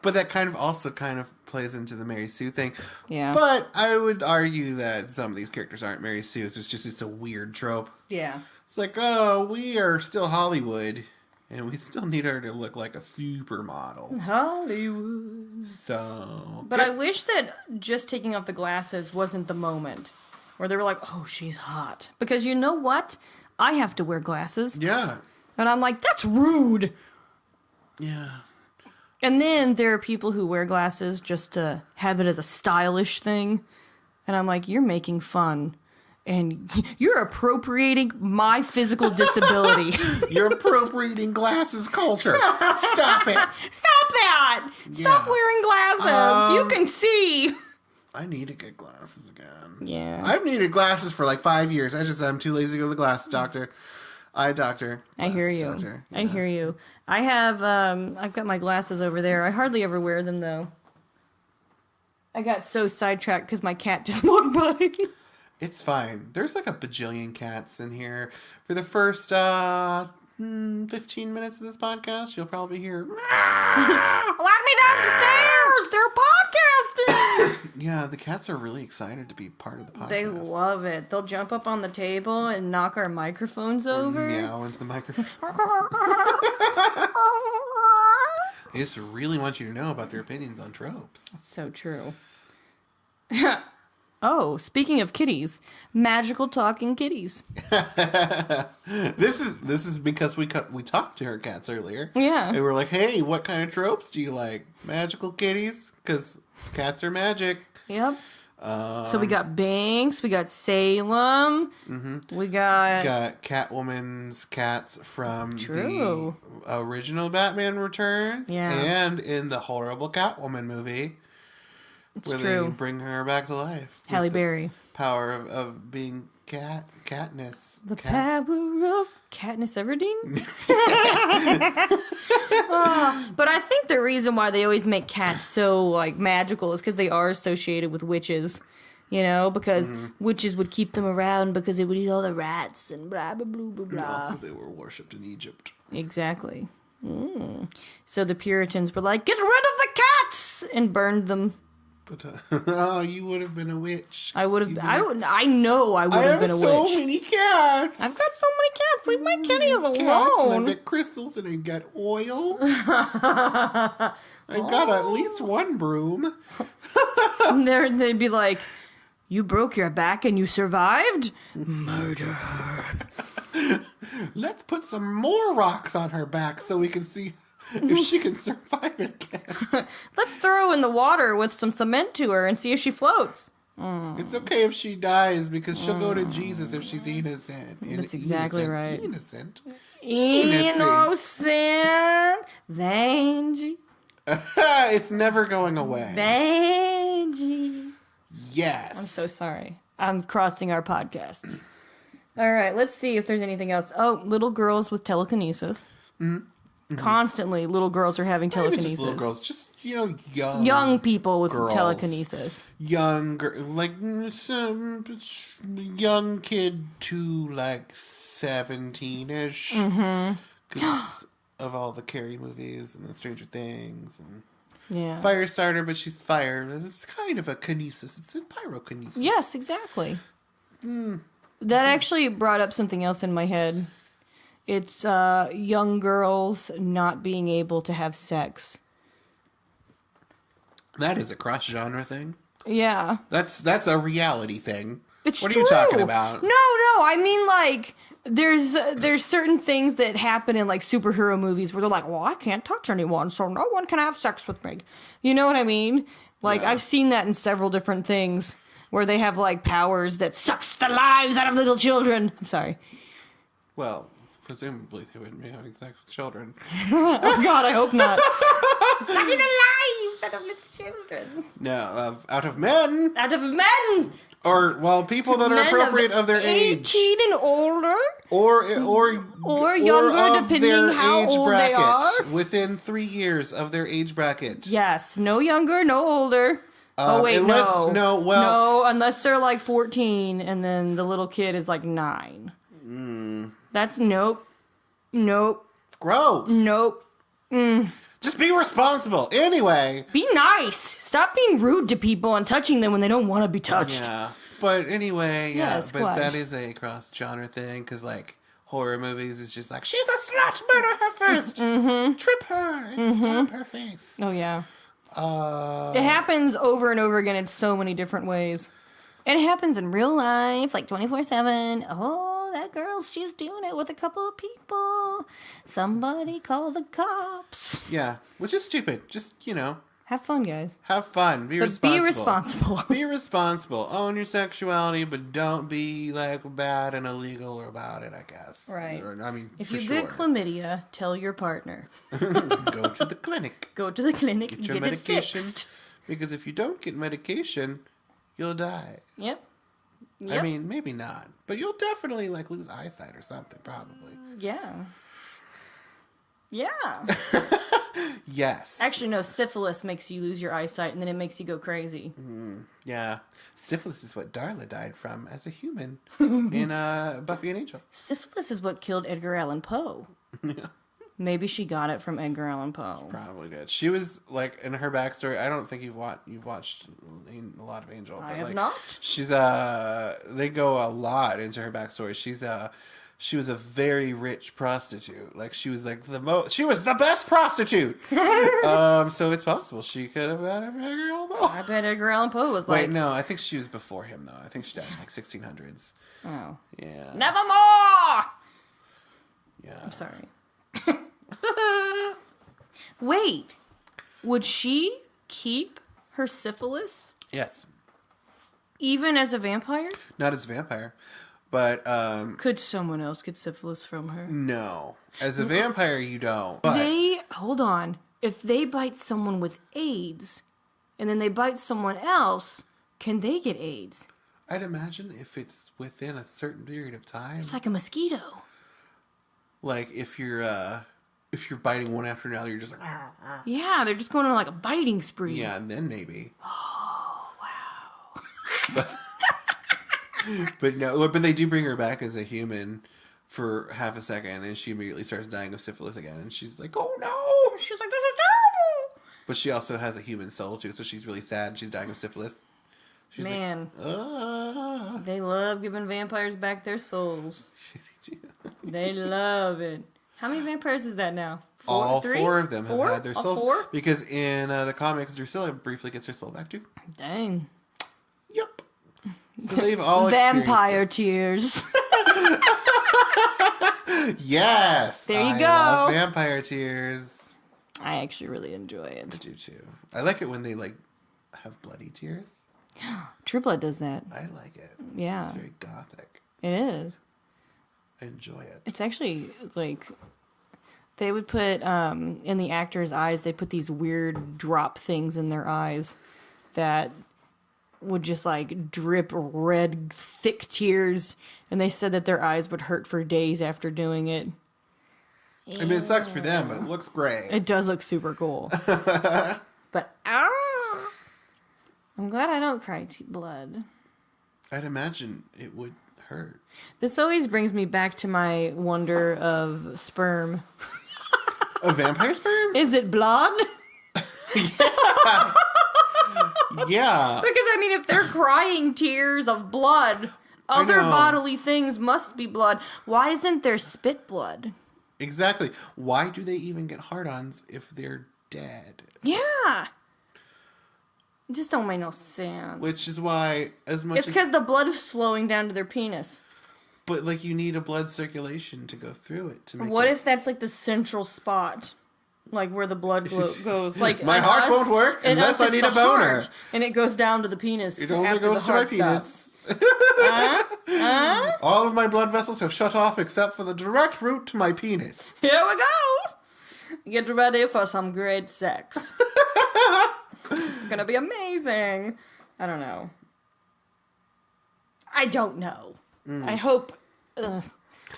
S2: But that kind of also kind of plays into the Mary Sue thing.
S1: Yeah.
S2: But I would argue that some of these characters aren't Mary Sue. It's a weird trope.
S1: Yeah.
S2: It's like, oh, we are still Hollywood, and we still need her to look like a supermodel.
S1: Hollywood.
S2: So...
S1: But I wish that just taking off the glasses wasn't the moment where they were like, oh, she's hot. Because you know what? I have to wear glasses.
S2: Yeah.
S1: And I'm like, that's rude.
S2: Yeah.
S1: And then there are people who wear glasses just to have it as a stylish thing. And I'm like, you're making fun. And you're appropriating my physical disability.
S2: You're appropriating glasses culture. Stop it.
S1: Stop that. Stop
S2: Yeah.
S1: wearing glasses. You can see.
S2: I need to get glasses again.
S1: Yeah.
S2: I've needed glasses for like 5 years. I'm too lazy to go to the glasses doctor. Eye doctor.
S1: I hear
S2: glasses
S1: you.
S2: doctor.
S1: I hear you. I have, I've got my glasses over there. I hardly ever wear them, though. I got so sidetracked because my cat just walked by.
S2: It's fine. There's like a bajillion cats in here. For the first 15 minutes of this podcast, you'll probably hear...
S1: Let me downstairs! They're podcasting!
S2: Yeah, the cats are really excited to be part of the podcast.
S1: They love it. They'll jump up on the table and knock our microphones over.
S2: Meow into the microphone. They just really want you to know about their opinions on tropes.
S1: That's so true. Oh, speaking of kitties, magical talking kitties.
S2: This is because we talked to her cats earlier.
S1: Yeah.
S2: And we're like, hey, what kind of tropes do you like? Magical kitties? Because cats are magic.
S1: Yep. So we got Binks, we got Salem, we got
S2: Catwoman's cats from
S1: True.
S2: the original Batman Returns.
S1: Yeah.
S2: And in the horrible Catwoman movie.
S1: It's
S2: where
S1: true.
S2: they bring her back to life.
S1: Halle
S2: with the
S1: Berry.
S2: Power of being Katniss.
S1: The power of Katniss Everdeen? But I think the reason why they always make cats so, like, magical is because they are associated with witches. You know, because witches would keep them around because they would eat all the rats and blah, blah, blah, blah,
S2: And
S1: blah.
S2: also, they were worshipped in Egypt.
S1: Exactly. So the Puritans were like, get rid of the cats! And burned them.
S2: But oh, you would have been a witch.
S1: I would have.
S2: You'd be
S1: I
S2: like,
S1: would. I know I would have been a
S2: so
S1: witch.
S2: many cats.
S1: I've got so many cats. Leave my kitties
S2: Cats, and I've
S1: alone.
S2: got crystals, and I've got oil. I've got at least one broom.
S1: And they'd be like, "You broke your back and you survived? Murder."
S2: Let's put some more rocks on her back so we can see if she can survive it again.
S1: Let's throw in the water with some cement to her and see if she floats.
S2: It's okay if she dies because she'll go to Jesus if she's innocent.
S1: That's exactly right.
S2: Innocent.
S1: Innocent. Vanjie.
S2: It's never going away.
S1: Vanjie.
S2: Yes.
S1: I'm so sorry. I'm crossing our podcasts. All right, let's see if there's anything else. Oh, little girls with telekinesis. Mm-hmm. Constantly, little girls are having
S2: Not even
S1: telekinesis.
S2: just little girls, just
S1: Young people with
S2: girls.
S1: telekinesis.
S2: Like some young kid to like 17-ish. Because of all the Carrie movies and the Stranger Things and
S1: Yeah.
S2: Firestarter, but she's fire. It's kind of a kinesis. It's a pyrokinesis.
S1: Yes, exactly. That actually brought up something else in my head. It's young girls not being able to have sex.
S2: That is a cross-genre thing.
S1: Yeah.
S2: That's a reality thing.
S1: It's
S2: what
S1: true.
S2: are you talking about?
S1: No. I mean, like, there's certain things that happen in, like, superhero movies where they're like, well, I can't touch anyone, so no one can have sex with me. You know what I mean? Like,
S2: Yeah.
S1: I've seen that in several different things where they have, like, powers that sucks the lives out of little children. I'm sorry.
S2: Well, presumably they wouldn't be having sex with children.
S1: Oh, God, I hope not. Sucking the lives out of little children.
S2: No, out of men.
S1: Out of men!
S2: Or, well, people that are
S1: Men
S2: appropriate of their age.
S1: 18 and older?
S2: Or
S1: younger,
S2: of
S1: depending
S2: their
S1: how
S2: age
S1: old they
S2: bracket.
S1: are.
S2: Within 3 years of their age bracket.
S1: Yes, no younger, no older. Oh wait,
S2: unless-
S1: no, unless they're like 14, and then the little kid is like 9. That's nope.
S2: Gross. Just be responsible. Anyway.
S1: Be nice. Stop being rude to people and touching them when they don't want to be touched.
S2: Yeah. But anyway, yeah.
S1: Yes,
S2: but
S1: what?
S2: that is a cross-genre thing, because, like, horror movies is just like, she's a slut, murder her first. Trip her and stab her face.
S1: Oh yeah. It happens over and over again in so many different ways. And it happens in real life, like 24/7. Oh, that girl, she's doing it with a couple of people. Somebody call the cops.
S2: Yeah, which is stupid. Just,
S1: Have fun, guys.
S2: have fun. Be
S1: But
S2: responsible.
S1: be responsible.
S2: Be responsible. Own your sexuality, but don't be, like, bad and illegal about it, I guess.
S1: Right.
S2: Or, I mean,
S1: If
S2: for
S1: you
S2: sure.
S1: get chlamydia, tell your partner.
S2: Go to the clinic.
S1: Go to the clinic
S2: Get
S1: and
S2: your
S1: get
S2: medication.
S1: it fixed.
S2: Because if you don't get medication, you'll die.
S1: Yep.
S2: I mean, maybe not. But you'll definitely, like, lose eyesight or something, probably.
S1: Yeah. Yeah.
S2: Yes.
S1: Actually, no, syphilis makes you lose your eyesight and then it makes you go crazy.
S2: Yeah. Syphilis is what Darla died from as a human in Buffy and Angel.
S1: Syphilis is what killed Edgar Allan Poe.
S2: Yeah.
S1: Maybe she got it from Edgar Allan Poe.
S2: Probably did. She was, like, in her backstory, I don't think you've watched a lot of Angel.
S1: I
S2: but,
S1: have
S2: like,
S1: not.
S2: She's, they go a lot into her backstory. She was a very rich prostitute. Like, she was, like, she was the best prostitute! So it's possible she could have had Edgar Allan Poe.
S1: I bet Edgar Allan Poe was like...
S2: Wait, no, I think she was before him, though. I think she died in, like, 1600s.
S1: Oh.
S2: Yeah.
S1: Nevermore!
S2: Yeah.
S1: I'm sorry. Wait. Would she keep her syphilis
S2: Yes.
S1: even as a vampire?
S2: Not as a vampire. But,
S1: Could someone else get syphilis from her?
S2: no. As a vampire, you don't. But
S1: Hold on. If they bite someone with AIDS and then they bite someone else, can they get AIDS?
S2: I'd imagine if it's within a certain period of time.
S1: It's like a mosquito.
S2: Like, if you're biting one after another, you're just like,
S1: Yeah, they're just going on like a biting spree.
S2: yeah, and then maybe.
S1: Oh, wow.
S2: But no, but they do bring her back as a human for half a second, and she immediately starts dying of syphilis again, and she's like, oh no!
S1: She's like, this is terrible.
S2: But she also has a human soul too, so she's really sad. She's dying of syphilis. She's
S1: Man,
S2: like,
S1: they love giving vampires back their souls. They love it. How many vampires is that now?
S2: All
S1: Three?
S2: 4 of them
S1: Four?
S2: have had their
S1: All
S2: souls.
S1: 4?
S2: Because in the comics, Drusilla briefly gets her soul back too.
S1: Dang.
S2: Yep. So they've all
S1: Vampire
S2: experienced
S1: tears.
S2: it. Yes.
S1: There you
S2: I
S1: go.
S2: love vampire tears.
S1: I actually really enjoy
S2: I
S1: it.
S2: do too. I like it when they like have bloody tears.
S1: True Blood does that.
S2: I like it.
S1: Yeah.
S2: It's very gothic.
S1: It is.
S2: I enjoy it.
S1: It's actually like they would put in the actors' eyes. They put these weird drop things in their eyes that would just like drip red, thick tears, and they said that their eyes would hurt for days after doing it.
S2: I mean, it sucks for them, but it looks great.
S1: It does look super cool. But I'm glad I don't cry blood.
S2: I'd imagine it would hurt.
S1: This always brings me back to my wonder of sperm.
S2: A vampire sperm?
S1: Is it blood?
S2: Yeah.
S1: Because, I mean, if they're crying tears of blood, other
S2: know.
S1: bodily things must be blood. Why isn't there spit blood?
S2: Exactly. Why do they even get hard-ons if they're dead?
S1: Yeah. It just don't make no sense.
S2: Which is why, as much
S1: It's
S2: as...
S1: because the blood is flowing down to their penis.
S2: But, like, you need a blood circulation to go through it to make
S1: What
S2: it...
S1: if that's, like, the central spot? Like, where the blood goes. Like,
S2: My
S1: in
S2: heart
S1: us-
S2: won't work
S1: in
S2: unless
S1: us,
S2: I
S1: it's
S2: need
S1: the
S2: a boner.
S1: heart, and it goes down to the penis.
S2: It only
S1: after
S2: goes
S1: the
S2: to my
S1: heart
S2: penis.
S1: Stops.
S2: All of my blood vessels have shut off except for the direct route to my penis.
S1: Here we go. Get ready for some great sex. It's gonna be amazing. I don't know. I hope.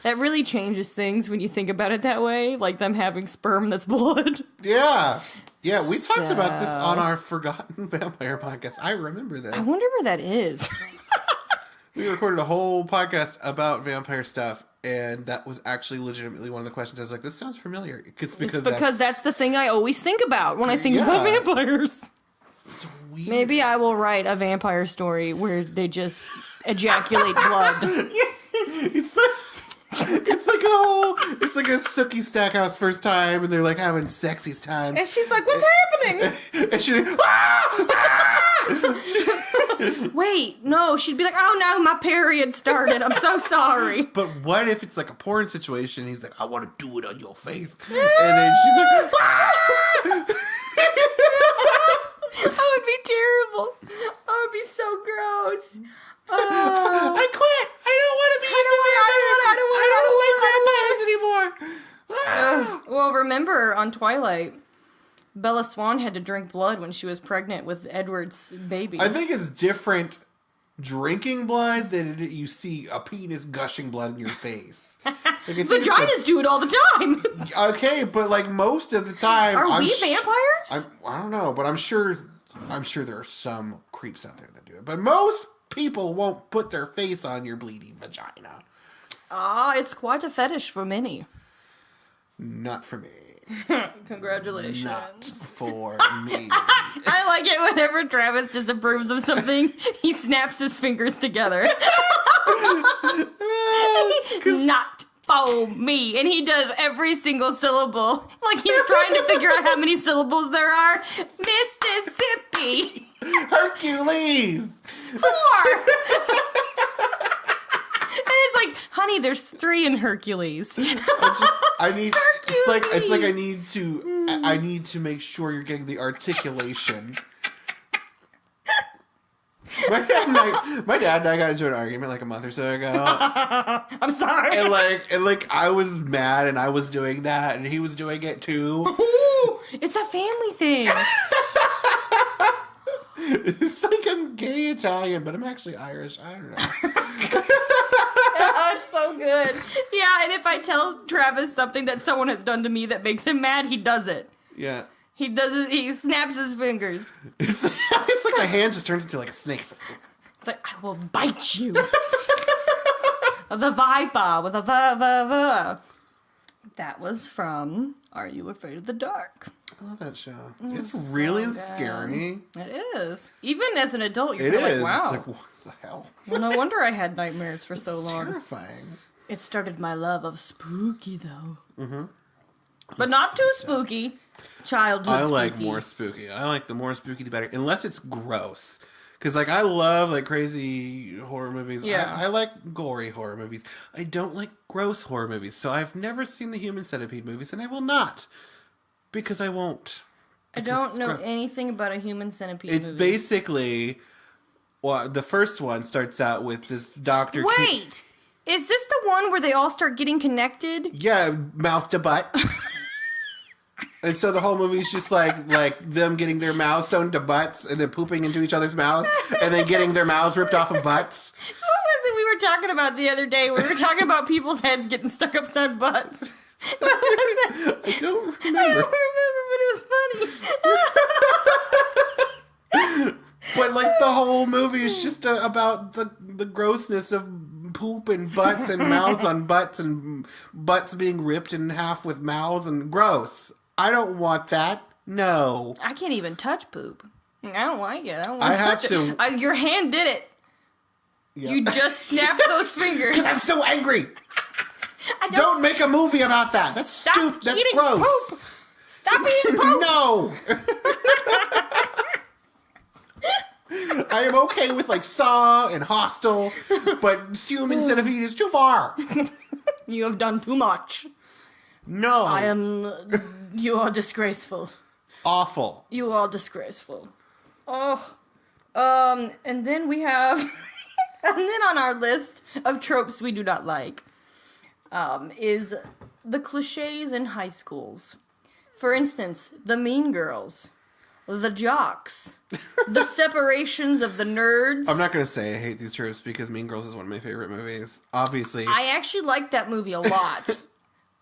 S1: That really changes things when you think about it that way. Like them having sperm that's blood.
S2: Yeah. Yeah, we talked about this on our Forgotten Vampire podcast. I remember this.
S1: I wonder where that is.
S2: We recorded a whole podcast about vampire stuff, and that was actually legitimately one of the questions. I was like, this sounds familiar. It's
S1: because that's the thing I always think about when I think about
S2: Yeah.
S1: vampires.
S2: it's weird.
S1: Maybe I will write a vampire story where they just ejaculate blood.
S2: It's like a Sookie Stackhouse first time, and they're like having sexiest time.
S1: And she's like, what's happening?
S2: And she,
S1: Wait, no, she'd be like, oh no, my period started. I'm so sorry.
S2: But what if it's like a porn situation? He's like, I want to do it on your face, and then she's like,
S1: That would be terrible. That would be so gross.
S2: I quit. I don't want to be in the vampire. I don't like vampires anymore.
S1: Well, remember on Twilight, Bella Swan had to drink blood when she was pregnant with Edward's baby.
S2: I think it's different drinking blood than you see a penis gushing blood in your face. Like, I think it's
S1: Vaginas do it all the time.
S2: okay, but like most of the time,
S1: Are we vampires?
S2: I don't know, but I'm sure there are some creeps out there that do it. But most people won't put their face on your bleeding vagina.
S1: It's quite a fetish for many.
S2: Not for me.
S1: Congratulations.
S2: Not for me.
S1: I like it whenever Travis disapproves of something, he snaps his fingers together. Not for me. And he does every single syllable. Like he's trying to figure out how many syllables there are. Mississippi.
S2: Hercules.
S1: 4. And it's like, honey, there's 3 in Hercules.
S2: I need. It's like
S1: Hercules.
S2: I need to make sure you're getting the articulation. My dad and I got into an argument like a month or so ago.
S1: I'm sorry.
S2: And like I was mad and I was doing that and he was doing it too.
S1: Ooh, it's a family thing.
S2: It's like I'm gay Italian, but I'm actually Irish. I don't know.
S1: Oh, it's so good. Yeah, and if I tell Travis something that someone has done to me that makes him mad, he does it.
S2: Yeah.
S1: He does it. He snaps his fingers.
S2: It's like my hand just turns into like a snake.
S1: It's like, I will bite you. The viper with a That was from Are You Afraid of the Dark?
S2: I love that show. It's really scary.
S1: It is. Even as an adult, you're
S2: It
S1: kinda
S2: is.
S1: like, wow.
S2: Like, what the hell?
S1: Well, no wonder I had nightmares for so
S2: It's
S1: long.
S2: terrifying.
S1: It started my love of spooky, though. Mm-hmm. But not too spooky. Childhood
S2: I like
S1: spooky.
S2: more spooky. I like the more spooky, the better. Unless it's gross. Because, like, I love, like, crazy horror movies.
S1: Yeah.
S2: I like gory horror movies. I don't like gross horror movies. So I've never seen the Human Centipede movies, and I will not. Because I won't.
S1: I
S2: Because
S1: don't
S2: it's
S1: know
S2: gross.
S1: anything about a Human Centipede
S2: It's
S1: movie.
S2: basically... Well, the first one starts out with this doctor...
S1: Wait! Is this the one where they all start getting connected?
S2: Yeah, mouth to butt. And so the whole movie's just like them getting their mouths sewn to butts and then pooping into each other's mouths and then getting their mouths ripped off of butts.
S1: What was it we were talking about the other day? We were talking about people's heads getting stuck upside butts. What was it?
S2: I don't
S1: I
S2: remember.
S1: don't remember, but it was funny.
S2: But like the whole movie is just about the grossness of poop and butts and mouths on butts and butts being ripped in half with mouths and gross. I don't want that. No.
S1: I can't even touch poop. I don't like it. I don't want
S2: I
S1: to
S2: have
S1: touch
S2: to-
S1: it. Your hand did it.
S2: Yeah.
S1: You just snapped those fingers.
S2: Because I'm so angry.
S1: I
S2: Don't make a movie about that. That's
S1: Stop
S2: stupid. That's
S1: eating
S2: gross.
S1: poop. Stop eating poop.
S2: No. I am okay with like Saw and Hostel, but Human Centipede is too far.
S1: You have done too much.
S2: No.
S1: I am. You are disgraceful.
S2: Awful.
S1: You are disgraceful. Oh. And then we have. And then on our list of tropes we do not like, is the cliches in high schools. For instance, the mean girls, the jocks, the separations of the nerds.
S2: I'm not going to say I hate these tropes because Mean Girls is one of my favorite movies. Obviously.
S1: I actually like that movie a lot.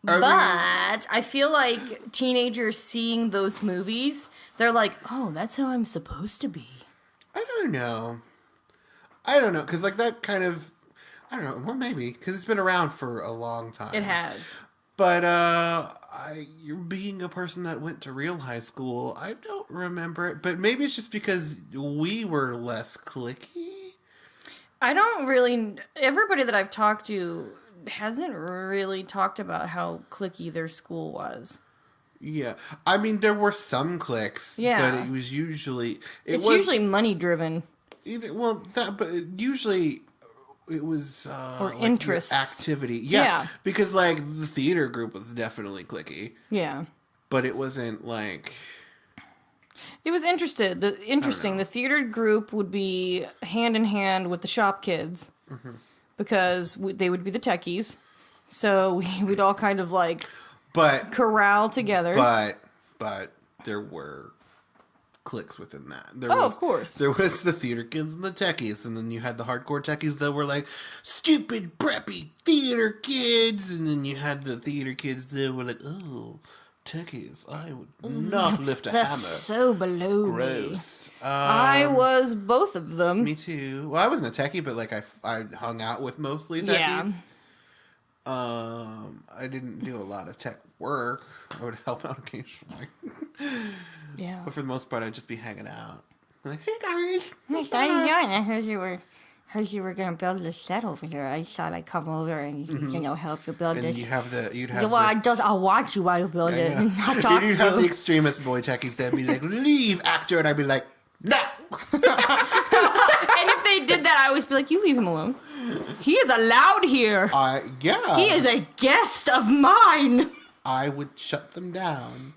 S2: I
S1: But I feel like teenagers seeing those movies, they're like, oh, that's how I'm supposed to be.
S2: I don't know. Because like that kind of... I don't know. Well, maybe. Because it's been around for a long time.
S1: It has.
S2: But you're being a person that went to real high school, I don't remember it. But maybe it's just because we were less cliquey.
S1: I don't really... Everybody that I've talked to hasn't really talked about how cliquey their school was.
S2: Yeah. I mean, there were some cliques.
S1: Yeah.
S2: But it was usually...
S1: It's usually money-driven.
S2: But usually... It was
S1: Or
S2: like
S1: interests.
S2: activity.
S1: Yeah.
S2: Because like the theater group was definitely cliquey,
S1: Yeah.
S2: but it wasn't like
S1: It was interesting. The theater group would be hand in hand with the shop kids because they would be the techies. So we'd all kind of like
S2: but
S1: corral together.
S2: but there were cliques within that. There
S1: Oh,
S2: was,
S1: of course.
S2: There was the theater kids and the techies, and then you had the hardcore techies that were like stupid preppy theater kids, and then you had the theater kids that were like, oh, techies, I would not lift a
S1: That's
S2: hammer.
S1: so below me.
S2: Gross.
S1: I was both of them.
S2: Me too. Well, I wasn't a techie, but like I hung out with mostly techies.
S1: Yeah.
S2: I didn't do a lot of tech work. I would help out occasionally.
S1: Yeah.
S2: But for the most part, I'd just be hanging out. Like, hey guys.
S4: Hey, how you doing? I heard you were gonna build this set over here. I thought I'd come over and help you build
S2: And
S4: this.
S2: you'd have
S4: I'll watch you while you build it and not talk to
S2: you'd have the
S4: you.
S2: extremist boy techies that'd be like, leave, actor, and I'd be like, no.
S1: And if they did that, I always be like, you leave him alone. He is allowed here.
S2: Yeah.
S1: He is a guest of mine.
S2: I would shut them down.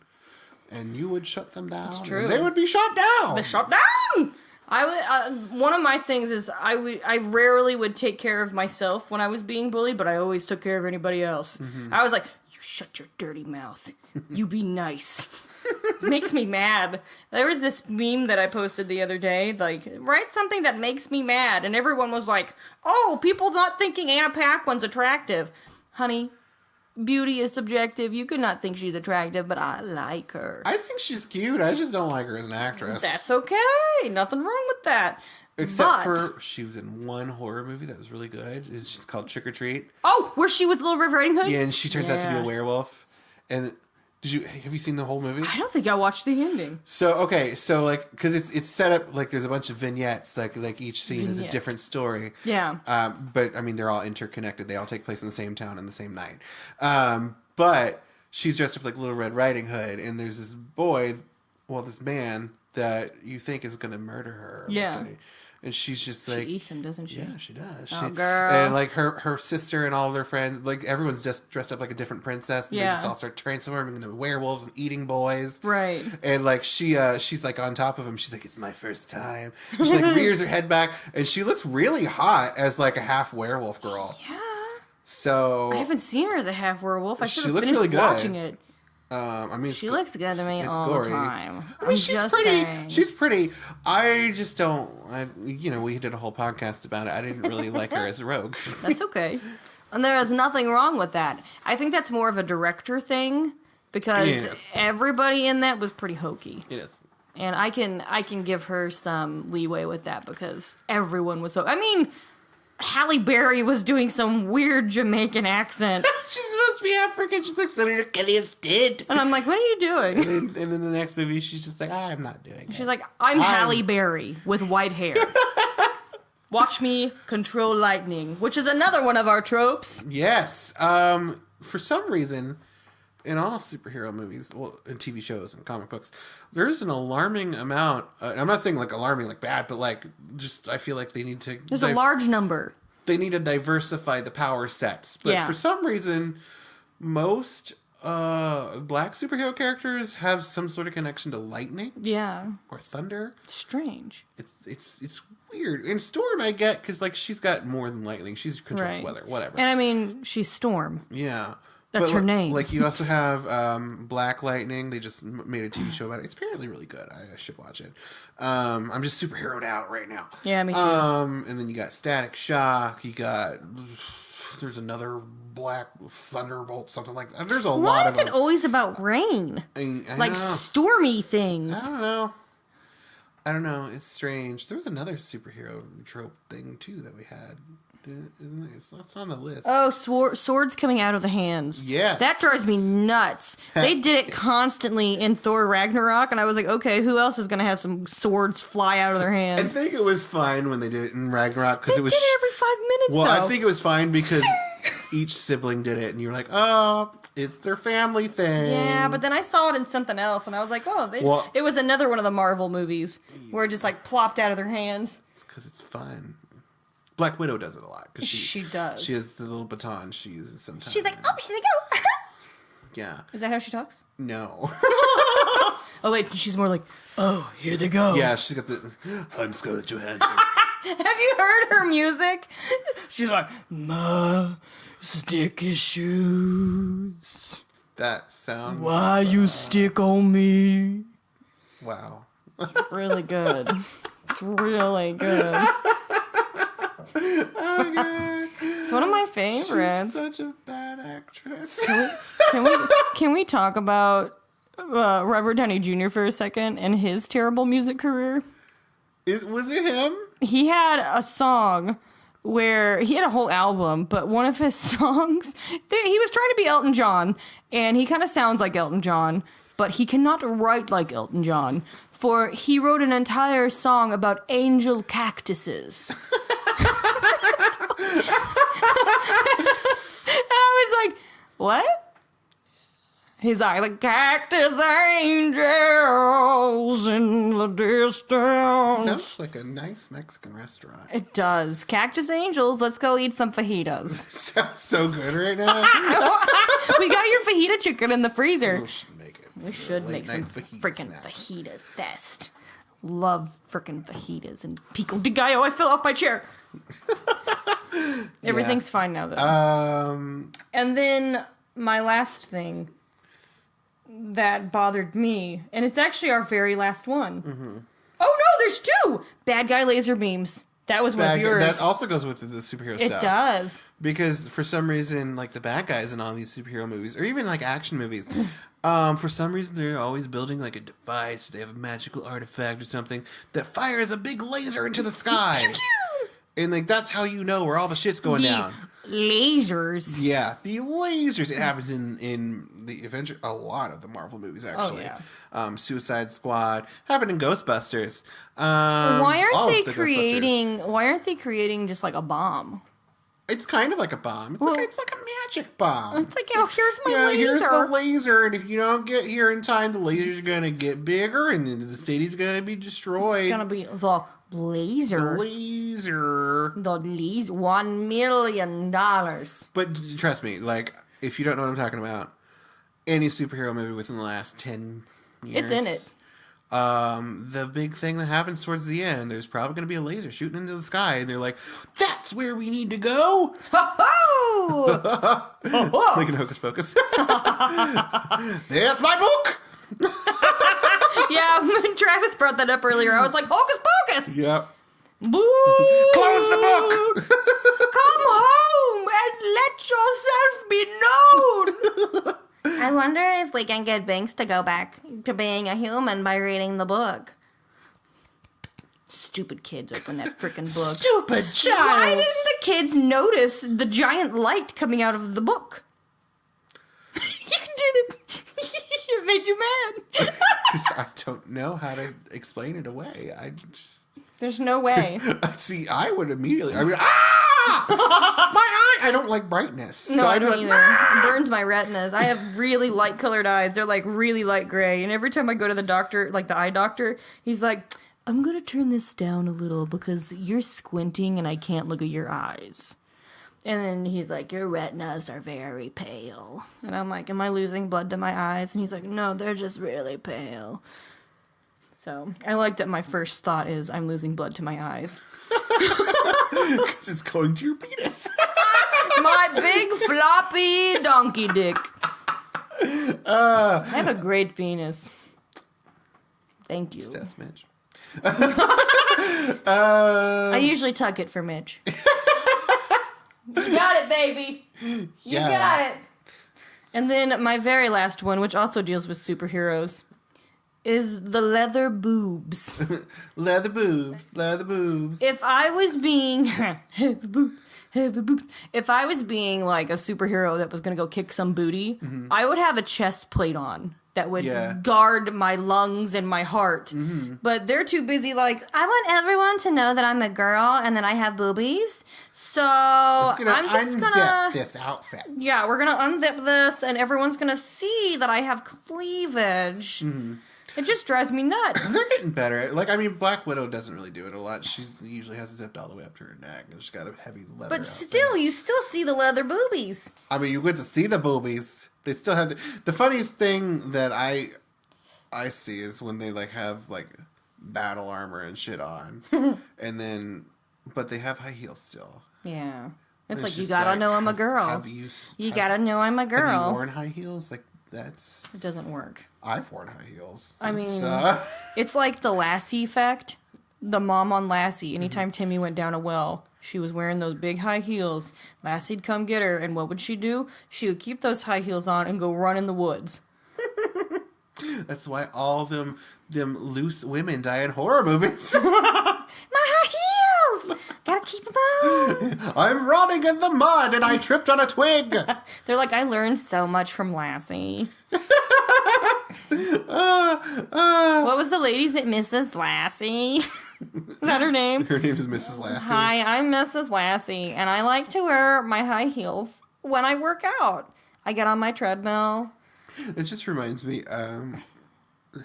S2: And you would shut them down. It's
S1: true.
S2: And they would be shut down.
S1: They shut down. I would. One of my things is I rarely would take care of myself when I was being bullied, but I always took care of anybody else.
S2: Mm-hmm.
S1: I was like, you shut your dirty mouth. You be nice. It makes me mad. There was this meme that I posted the other day, like, write something that makes me mad, and everyone was like, oh, people not thinking Anna Paquin's attractive. Honey, beauty is subjective. You could not think she's attractive, but I like her.
S2: I think she's cute. I just don't like her as an actress.
S1: That's okay. Nothing wrong with that.
S2: Except for she was in one horror movie that was really good. It's just called Trick or Treat.
S1: Oh, where she was Little Red Riding Hood?
S2: Yeah, and she turns out to be a werewolf. And have you seen the whole movie?
S1: I don't think I watched the ending.
S2: So like, because it's set up like there's a bunch of vignettes, like each scene is a different story.
S1: Yeah.
S2: But I mean, they're all interconnected. They all take place in the same town on the same night. But she's dressed up like Little Red Riding Hood, and there's this this man that you think is going to murder her.
S1: Yeah.
S2: And she's just
S1: She
S2: like...
S1: eats him, doesn't she?
S2: Yeah, she does.
S1: Oh, girl.
S2: And like her sister and all their friends, like everyone's just dressed up like a different princess. And they just all start transforming into werewolves and eating boys.
S1: Right.
S2: And like she's like on top of him. She's like, it's my first time. She like rears her head back, and she looks really hot as like a half werewolf girl.
S1: Yeah.
S2: So
S1: I haven't seen her as a half werewolf. I should have
S2: looks
S1: finished
S2: really good.
S1: watching it.
S2: I mean,
S1: She looks good to me all
S2: gory.
S1: the time.
S2: I mean, she's pretty.
S1: Saying.
S2: She's pretty. I just don't. We did a whole podcast about it. I didn't really like her as a rogue.
S1: That's okay. And there is nothing wrong with that. I think that's more of a director thing because everybody in that was pretty hokey.
S2: It is.
S1: And I can give her some leeway with that because everyone was so. I mean, Halle Berry was doing some weird Jamaican accent.
S2: She's supposed to be African. She's like, Senator Kelly is dead.
S1: And I'm like, what are you doing?
S2: And then the next movie, she's just like, I'm not doing it.
S1: She's like, I'm Halle Berry with white hair. Watch me control lightning, which is another one of our tropes.
S2: Yes. For some reason, in all superhero movies, in TV shows and comic books, there is an alarming amount. I'm not saying like alarming, like bad, but like just I feel like they need to.
S1: There's a large number.
S2: They need to diversify the power sets, but for some reason, most black superhero characters have some sort of connection to lightning.
S1: Yeah.
S2: Or thunder.
S1: Strange.
S2: It's weird. And Storm, I get because like she's got more than lightning. She's controls weather, whatever.
S1: And I mean, she's Storm.
S2: Yeah.
S1: That's her name.
S2: Like you also have Black Lightning. They just made a TV show about it. It's apparently really good. I should watch it. I'm just superheroed out right now.
S1: Yeah, me too.
S2: And then you got Static Shock. There's another Black Thunderbolt, something like that. There's a lot of them.
S1: Why is it always about rain?
S2: I
S1: like
S2: know.
S1: stormy things.
S2: I don't know. It's strange. There was another superhero trope thing too that we had. It's on the list.
S1: Oh, swords coming out of the hands.
S2: Yes.
S1: That drives me nuts. They did it constantly in Thor Ragnarok, and I was like, okay, who else is going to have some swords fly out of their
S2: I
S1: hands?
S2: think it was fine when they did it in Ragnarok because
S1: They
S2: it was.
S1: did it every 5 minutes,
S2: Well,
S1: though.
S2: I think it was fine because each sibling did it, and you were like, oh, it's their family thing.
S1: Yeah, but then I saw it in something else, and I was like, oh, it was another one of the Marvel movies where it just like plopped out of their hands.
S2: It's because it's fun. Black Widow does it a lot. Cause
S1: she does.
S2: She has the little baton she uses sometimes.
S1: She's like, oh, here they go.
S2: Yeah.
S1: Is that how she talks?
S2: No.
S1: Oh, wait, she's more like, oh, here they go.
S2: Yeah, she's got the, I'm Scarlett Johansson.
S1: Have you heard her music? She's like, my sticky shoes.
S2: That sound.
S1: Why you stick on me?
S2: Wow.
S1: Really good. It's really good.
S2: Oh my god.
S1: It's one of my favorites.
S2: She's such a bad actress.
S1: Can we talk about Robert Downey Jr. for a second and his terrible music career?
S2: Was it him?
S1: He had a song where he had a whole album, but one of his songs, he was trying to be Elton John, and he kind of sounds like Elton John, but he cannot write like Elton John, for he wrote an entire song about angel cactuses. And I was like, what? He's like, the cactus angels in the distance.
S2: Sounds like a nice Mexican restaurant.
S1: It does. Cactus angels, let's go eat some fajitas.
S2: Sounds so good right now.
S1: We got your fajita chicken in the freezer.
S2: We should make it.
S1: We should make some freaking fajita fest. Love freaking fajitas and pico de gallo. I fell off my chair. Everything's fine now, though. And then my last thing that bothered me, and it's actually our very last one. Mm-hmm. Oh no, there's two! Bad guy laser beams. That was one of yours.
S2: That also goes with the superhero stuff.
S1: It does.
S2: Because for some reason, like the bad guys in all these superhero movies, or even like action movies, For some reason, they're always building like a device. They have a magical artifact or something that fires a big laser into the sky. And like that's how you know where all the shit's going down.
S1: Lasers.
S2: Yeah, the lasers. It happens in the Avenger. A lot of the Marvel movies, actually.
S1: Oh, yeah.
S2: Suicide Squad happened in Ghostbusters.
S1: Why
S2: all
S1: aren't
S2: of
S1: they
S2: the Ghostbusters.
S1: creating? Why aren't they creating just like a bomb?
S2: It's kind of like a bomb. It's, it's like a magic bomb.
S1: It's like, here's my
S2: Yeah,
S1: laser.
S2: here's the laser, and if you don't get here in time, the laser's gonna get bigger, and then the city's gonna be destroyed.
S1: It's gonna be the laser.
S2: Laser.
S1: The laser. $1 million.
S2: But trust me, like, if you don't know what I'm talking about, any superhero movie within the last 10 years...
S1: It's in it.
S2: The big thing that happens towards the end, there's probably going to be a laser shooting into the sky, and they're like, that's where we need to go!
S1: Ho-ho!
S2: Like in Hocus Pocus. There's my book!
S1: Yeah, when Travis brought that up earlier, I was like, Hocus Pocus!
S2: Yep.
S1: Boo!
S2: Close the book!
S1: Come home and let yourself be known!
S4: I wonder if we can get Binks to go back to being a human by reading the book.
S1: Stupid kids open that freaking book.
S2: Stupid child!
S1: Why didn't the kids notice the giant light coming out of the book? You did it! It made you mad.
S2: I don't know how to explain it away. I just...
S1: There's no way.
S2: See, I would immediately... I mean, ah! My eye! I don't like brightness.
S1: No,
S2: so
S1: I
S2: I'd be
S1: don't
S2: like,
S1: either.
S2: "Ah!"
S1: It burns my retinas. I have really light colored eyes. They're like really light gray. And every time I go to the doctor, like the eye doctor, he's like, I'm going to turn this down a little because you're squinting and I can't look at your eyes. And then he's like, your retinas are very pale. And I'm like, am I losing blood to my eyes? And he's like, no, they're just really pale. So I like that my first thought is I'm losing blood to my eyes.
S2: Because it's going to your penis.
S1: My big floppy donkey dick. I have a great penis. Thank you.
S2: That's Mitch.
S1: I usually tuck it for Mitch. You got it, baby. You
S2: Yeah.
S1: got it. And then my very last one, which also deals with superheroes, is the leather boobs.
S2: Leather boobs. Leather boobs.
S1: If I was being heavy boobs, heavy boobs. If I was being like a superhero that was gonna go kick some booty, I would have a chest plate on that would guard my lungs and my heart. But they're too busy like,
S4: I want everyone to know that I'm a girl and that I have boobies. So
S2: I'm
S4: I'm just
S2: unzip
S4: gonna...
S2: this outfit.
S1: yeah, we're gonna unzip this and everyone's gonna see that I have cleavage. It just drives me nuts.
S2: They're getting better. Like, I mean, Black Widow doesn't really do it a lot. She usually has it zipped all the way up to her neck, and she's got a heavy leather.
S1: But
S2: outfit.
S1: still, you still see the leather boobies.
S2: I mean, you get to see the boobies. They still have the funniest thing that I see is when they like have like battle armor and shit on, and then but they have high heels still.
S1: Yeah. It's
S2: It's
S1: like, you
S2: just
S1: gotta
S2: like,
S1: know I'm a girl.
S2: Have
S1: You gotta know I'm a
S2: Have you
S1: girl.
S2: worn high heels? Like that's
S1: It doesn't work.
S2: I've worn high heels.
S1: I mean,
S2: It's,
S1: it's like the Lassie effect. The mom on Lassie. Anytime Timmy went down a well, she was wearing those big high heels. Lassie'd come get her, and what would she do? She would keep those high heels on and go run in the woods.
S2: that's why all them loose women die in horror movies.
S4: My high heels! Gotta keep them on.
S2: I'm rotting in the mud and I tripped on a twig.
S1: They're like, I learned so much from Lassie. What was the lady's name? Mrs. Lassie. Is that her name?
S2: Her name is Mrs. Lassie.
S1: Hi, I'm Mrs. Lassie, and I like to wear my high heels when I work out. I get on my treadmill.
S2: It just reminds me,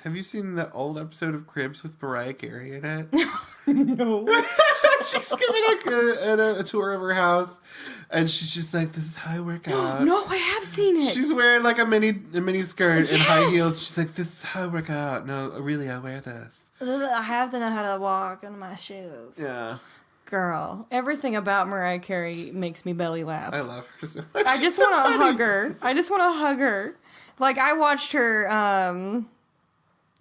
S2: have you seen the old episode of Cribs with Mariah Carey in it?
S1: No.
S2: She's giving a tour of her house, and she's just like, this is how I work out.
S1: No, I have seen it.
S2: She's wearing like a mini skirt and high
S1: Yes!
S2: heels. She's like, this is how I work out. No, really, I wear this.
S1: I have to know how to walk in my shoes.
S2: Yeah.
S1: Girl, everything about Mariah Carey makes me belly laugh.
S2: I love her so much.
S1: I
S2: She's
S1: just
S2: so
S1: want to
S2: funny.
S1: hug her. I just want to hug her. Like, I watched her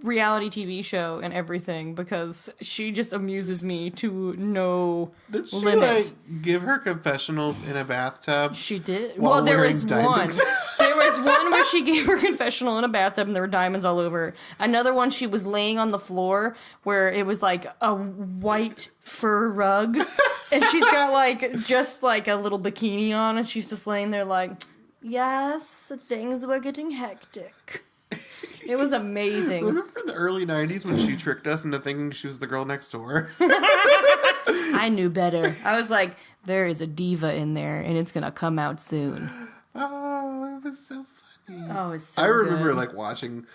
S1: reality TV show and everything because she just amuses me to no
S2: Did she
S1: limit.
S2: like give her confessionals in a bathtub?
S1: She did.
S2: While
S1: Well, there
S2: wearing
S1: was
S2: diamonds.
S1: one. There There was one where she gave her confessional in a bathtub and there were diamonds all over her. Another one, she was laying on the floor where it was like a white fur rug. And she's got like, just like a little bikini on and she's just laying there like, yes, things were getting hectic. It was amazing.
S2: Remember in the early 90s when she tricked us into thinking she was the girl next door?
S1: I knew better. I was like, there is a diva in there and it's going to come out soon.
S2: Oh, it was so funny.
S1: Oh, it's so
S2: I remember
S1: good.
S2: like watching,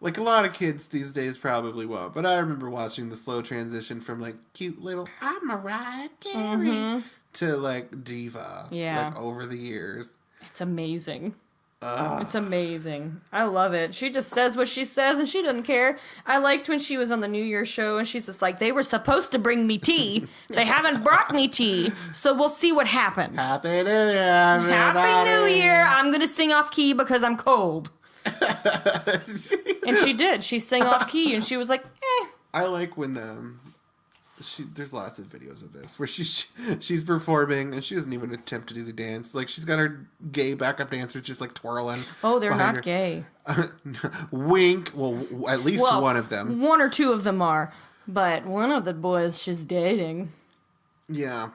S2: like a lot of kids these days probably won't, but I remember watching the slow transition from like cute little I'm Mariah Carey to like diva.
S1: Yeah.
S2: Like over the years.
S1: It's amazing. It's amazing. I love it. She just says what she says and she doesn't care. I liked when she was on the New Year's show and she's just like, they were supposed to bring me tea. They haven't brought me tea. So we'll see what happens.
S2: Happy New Year, everybody.
S1: Happy New Year. I'm going to sing off key because I'm cold. And she did. She sang off key and she was like, eh.
S2: I like when there's lots of videos of this where she's performing and she doesn't even attempt to do the dance. Like she's got her gay backup dancers just like twirling.
S1: Oh, they're
S2: behind
S1: not
S2: her.
S1: gay.
S2: Wink. Well, at least
S1: Well,
S2: one of them.
S1: One or two of them are. But one of the boys she's dating.
S2: Yeah.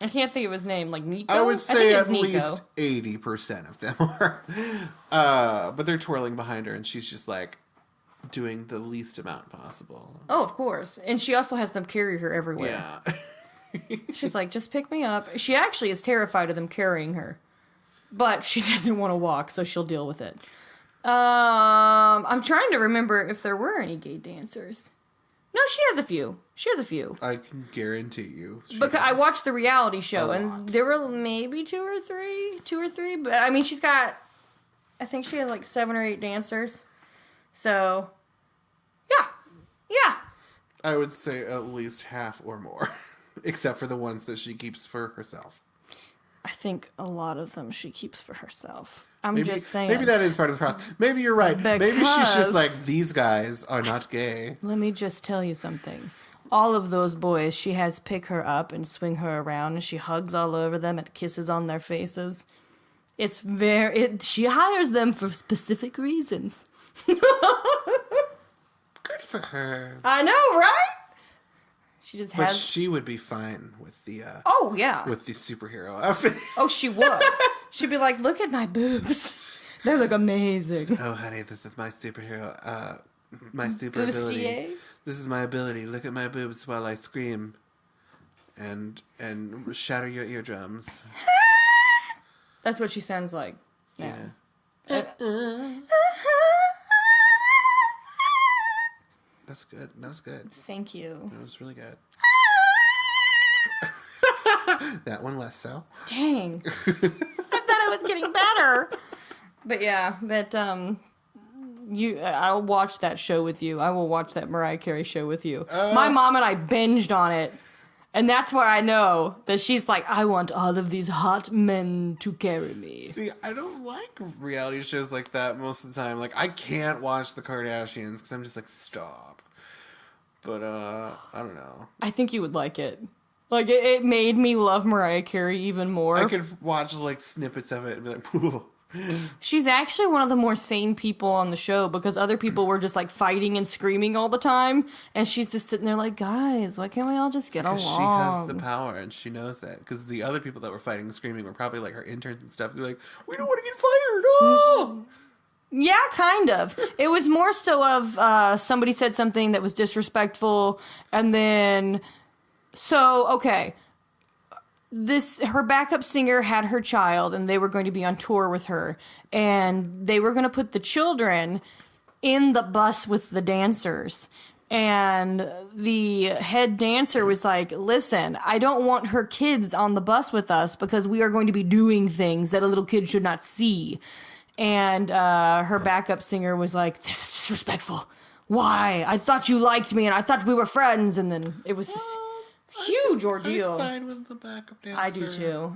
S1: I can't think of his name. Like Nico?
S2: I would
S1: think
S2: say
S1: it's
S2: at
S1: Nico.
S2: least 80% of them are. But they're twirling behind her and she's just like doing the least amount possible.
S1: Oh, of course. And she also has them carry her everywhere.
S2: Yeah.
S1: She's like, just pick me up. She actually is terrified of them carrying her. But she doesn't want to walk, so she'll deal with it. I'm trying to remember if there were any gay dancers. No, she has a few.
S2: I can guarantee you.
S1: Because I watched the reality show,
S2: A
S1: and
S2: lot.
S1: there were maybe two or three. But I mean, I think she has like 7 or 8 dancers. So, yeah.
S2: I would say at least half or more. Except for the ones that she keeps for herself.
S1: I think a lot of them she keeps for herself. I'm
S2: Maybe,
S1: just saying.
S2: maybe that is part of the process. Maybe you're right. Maybe she's
S1: Because-
S2: just like, these guys are not gay.
S1: Let me just tell you something. All of those boys, she has pick her up and swing her around, and she hugs all over them and kisses on their faces. She hires them for specific reasons.
S2: Good for her.
S1: I know, right? She just
S2: But
S1: has.
S2: she would be fine with the
S1: Oh yeah.
S2: with the superhero outfit.
S1: Oh, she would. She'd be like, "Look at my boobs. They look amazing."
S2: Oh, honey, this is my superhero. My super
S1: Bustier?
S2: ability. This is my ability. Look at my boobs while I scream, and shatter your eardrums.
S1: That's what she sounds like. Yeah.
S2: That's good. That was good.
S1: Thank you.
S2: That was really good. That one less so.
S1: Dang. I thought I was getting better. But yeah, I'll watch that show with you. I will watch that Mariah Carey show with you. My mom and I binged on it. And that's where I know that she's like, I want all of these hot men to carry me.
S2: See, I don't like reality shows like that most of the time. Like, I can't watch the Kardashians because I'm just like, stop. But, I don't know.
S1: I think you would like it. Like, it made me love Mariah Carey even more.
S2: I could watch, like, snippets of it and be like, ooh.
S1: She's actually one of the more sane people on the show because other people were just like fighting and screaming all the time. And she's just sitting there like, guys, why can't we all just get along?
S2: Because she has the power and she knows that. Because the other people that were fighting and screaming were probably like her interns and stuff. They're like, we don't want to get fired. Oh!
S1: Yeah, kind of. It was more so of somebody said something that was disrespectful. And then, okay. Her backup singer had her child and they were going to be on tour with her and they were going to put the children in the bus with the dancers. And the head dancer was like, listen, I don't want her kids on the bus with us because we are going to be doing things that a little kid should not see. And her backup singer was like, this is disrespectful. Why? I thought you liked me and I thought we were friends. And then it was this huge ordeal.
S2: I side with the backup dancer.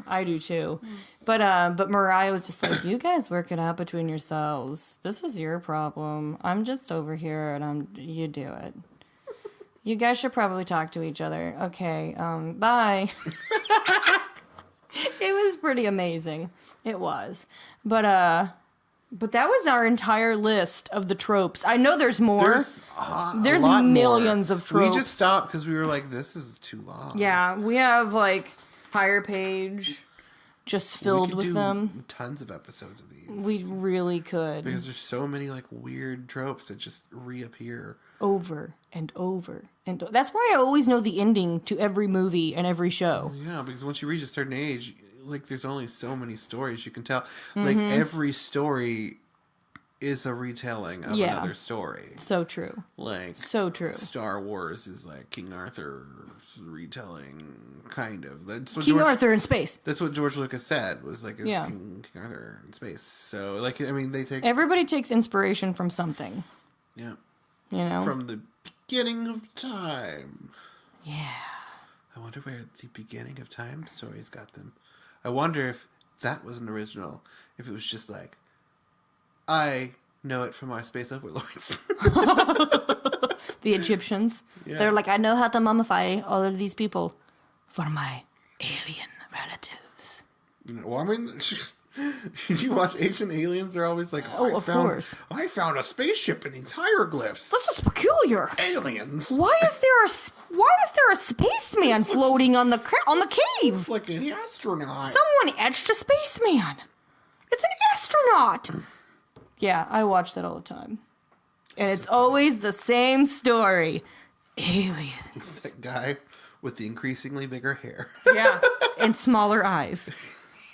S1: I do too. But Mariah was just like, you guys work it out between yourselves. This is your problem. I'm just over here and you do it. You guys should probably talk to each other. Okay, bye. It was pretty amazing. It was. But But that was our entire list of the tropes. I know there's more.
S2: There's a lot
S1: millions
S2: more.
S1: of tropes.
S2: We just stopped because we were like, this is too long.
S1: Yeah, we have like higher page just filled with them.
S2: Tons of episodes of these.
S1: We really could.
S2: Because there's so many like weird tropes that just reappear.
S1: Over and over. And that's why I always know the ending to every movie and every show.
S2: Yeah, because once you reach a certain age, like there's only so many stories you can tell. Like every story is a retelling of another story.
S1: So true.
S2: Like
S1: so true.
S2: Star Wars is like King Arthur's retelling, kind of. That's what
S1: King Arthur in space.
S2: That's what George Lucas said, was like King Arthur in space. So like, I mean, they take
S1: everybody takes inspiration from something.
S2: Yeah.
S1: You know?
S2: From the beginning of time.
S1: Yeah.
S2: I wonder where the beginning of time stories got them. I wonder if that was an original. If it was just like, I know it from our space overlords.
S1: The Egyptians.
S2: Yeah.
S1: They're like, I know how to mummify all of these people for my alien relatives.
S2: Well, I mean, did you watch Ancient Aliens? They're always like,
S1: of course.
S2: I found a spaceship in these hieroglyphs.
S1: This is peculiar.
S2: Aliens.
S1: Why is there a spaceman floating on the cave?
S2: It's like an astronaut.
S1: Someone etched a spaceman. It's an astronaut. Yeah, I watch that all the time. And it's always the same story. Aliens.
S2: That guy with the increasingly bigger hair.
S1: Yeah, and smaller eyes.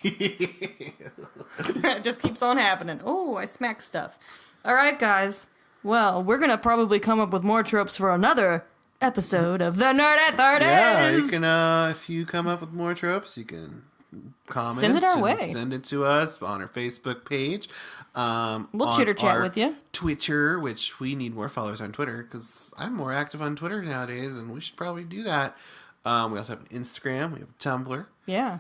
S1: It just keeps on happening. Oh, I smack stuff. All right, guys. Well, we're going to probably come up with more tropes for another episode of the Nerdy Thirties.
S2: Yeah, you can, if you come up with more tropes, you can comment.
S1: Send it our
S2: and
S1: way.
S2: Send it to us on our Facebook page.
S1: We'll chitter chat with you.
S2: Twitter, which we need more followers on Twitter because I'm more active on Twitter nowadays, and we should probably do that. We also have an Instagram. We have a Tumblr.
S1: Yeah.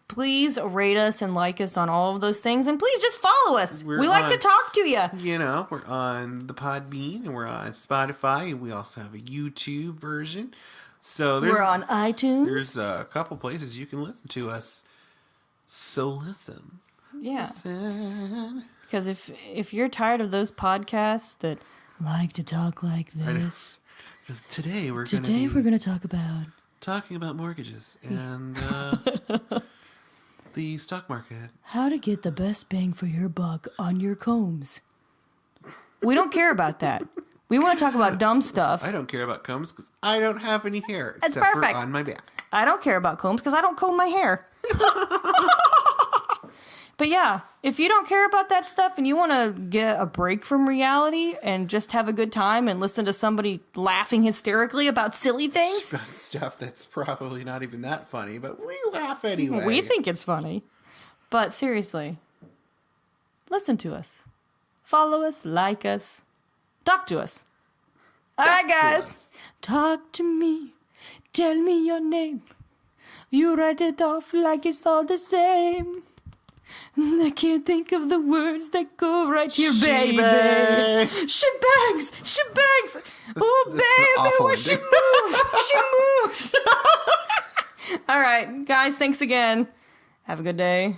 S1: Please rate us and like us on all of those things, and please just follow us. We like to talk to you.
S2: You know, we're on the Podbean, and we're on Spotify, and we also have a YouTube version. So
S1: we're on iTunes.
S2: There's a couple places you can listen to us. So listen.
S1: Yeah.
S2: Listen.
S1: Because if you're tired of those podcasts that like to talk like this,
S2: today we're going
S1: to talk about
S2: talking about mortgages and the stock market.
S1: How to get the best bang for your buck on your combs. We don't care about that. We want to talk about dumb stuff.
S2: I don't care about combs because I don't have any hair
S1: That's
S2: except
S1: perfect.
S2: for on my back.
S1: I don't care about combs because I don't comb my hair. But yeah, if you don't care about that stuff and you want to get a break from reality and just have a good time and listen to somebody laughing hysterically about silly things.
S2: About stuff that's probably not even that funny, but we laugh anyway.
S1: We think it's funny. But seriously, listen to us. Follow us, like us, talk to us. All right, guys. Talk to me. Tell me your name. You write it off like it's all the same. I can't think of the words that go right here, baby. Shebangs! Shebangs! Oh, baby, when she moves! She moves! All right, guys, thanks again. Have a good day.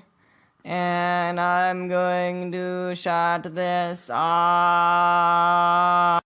S1: And I'm going to shut this off.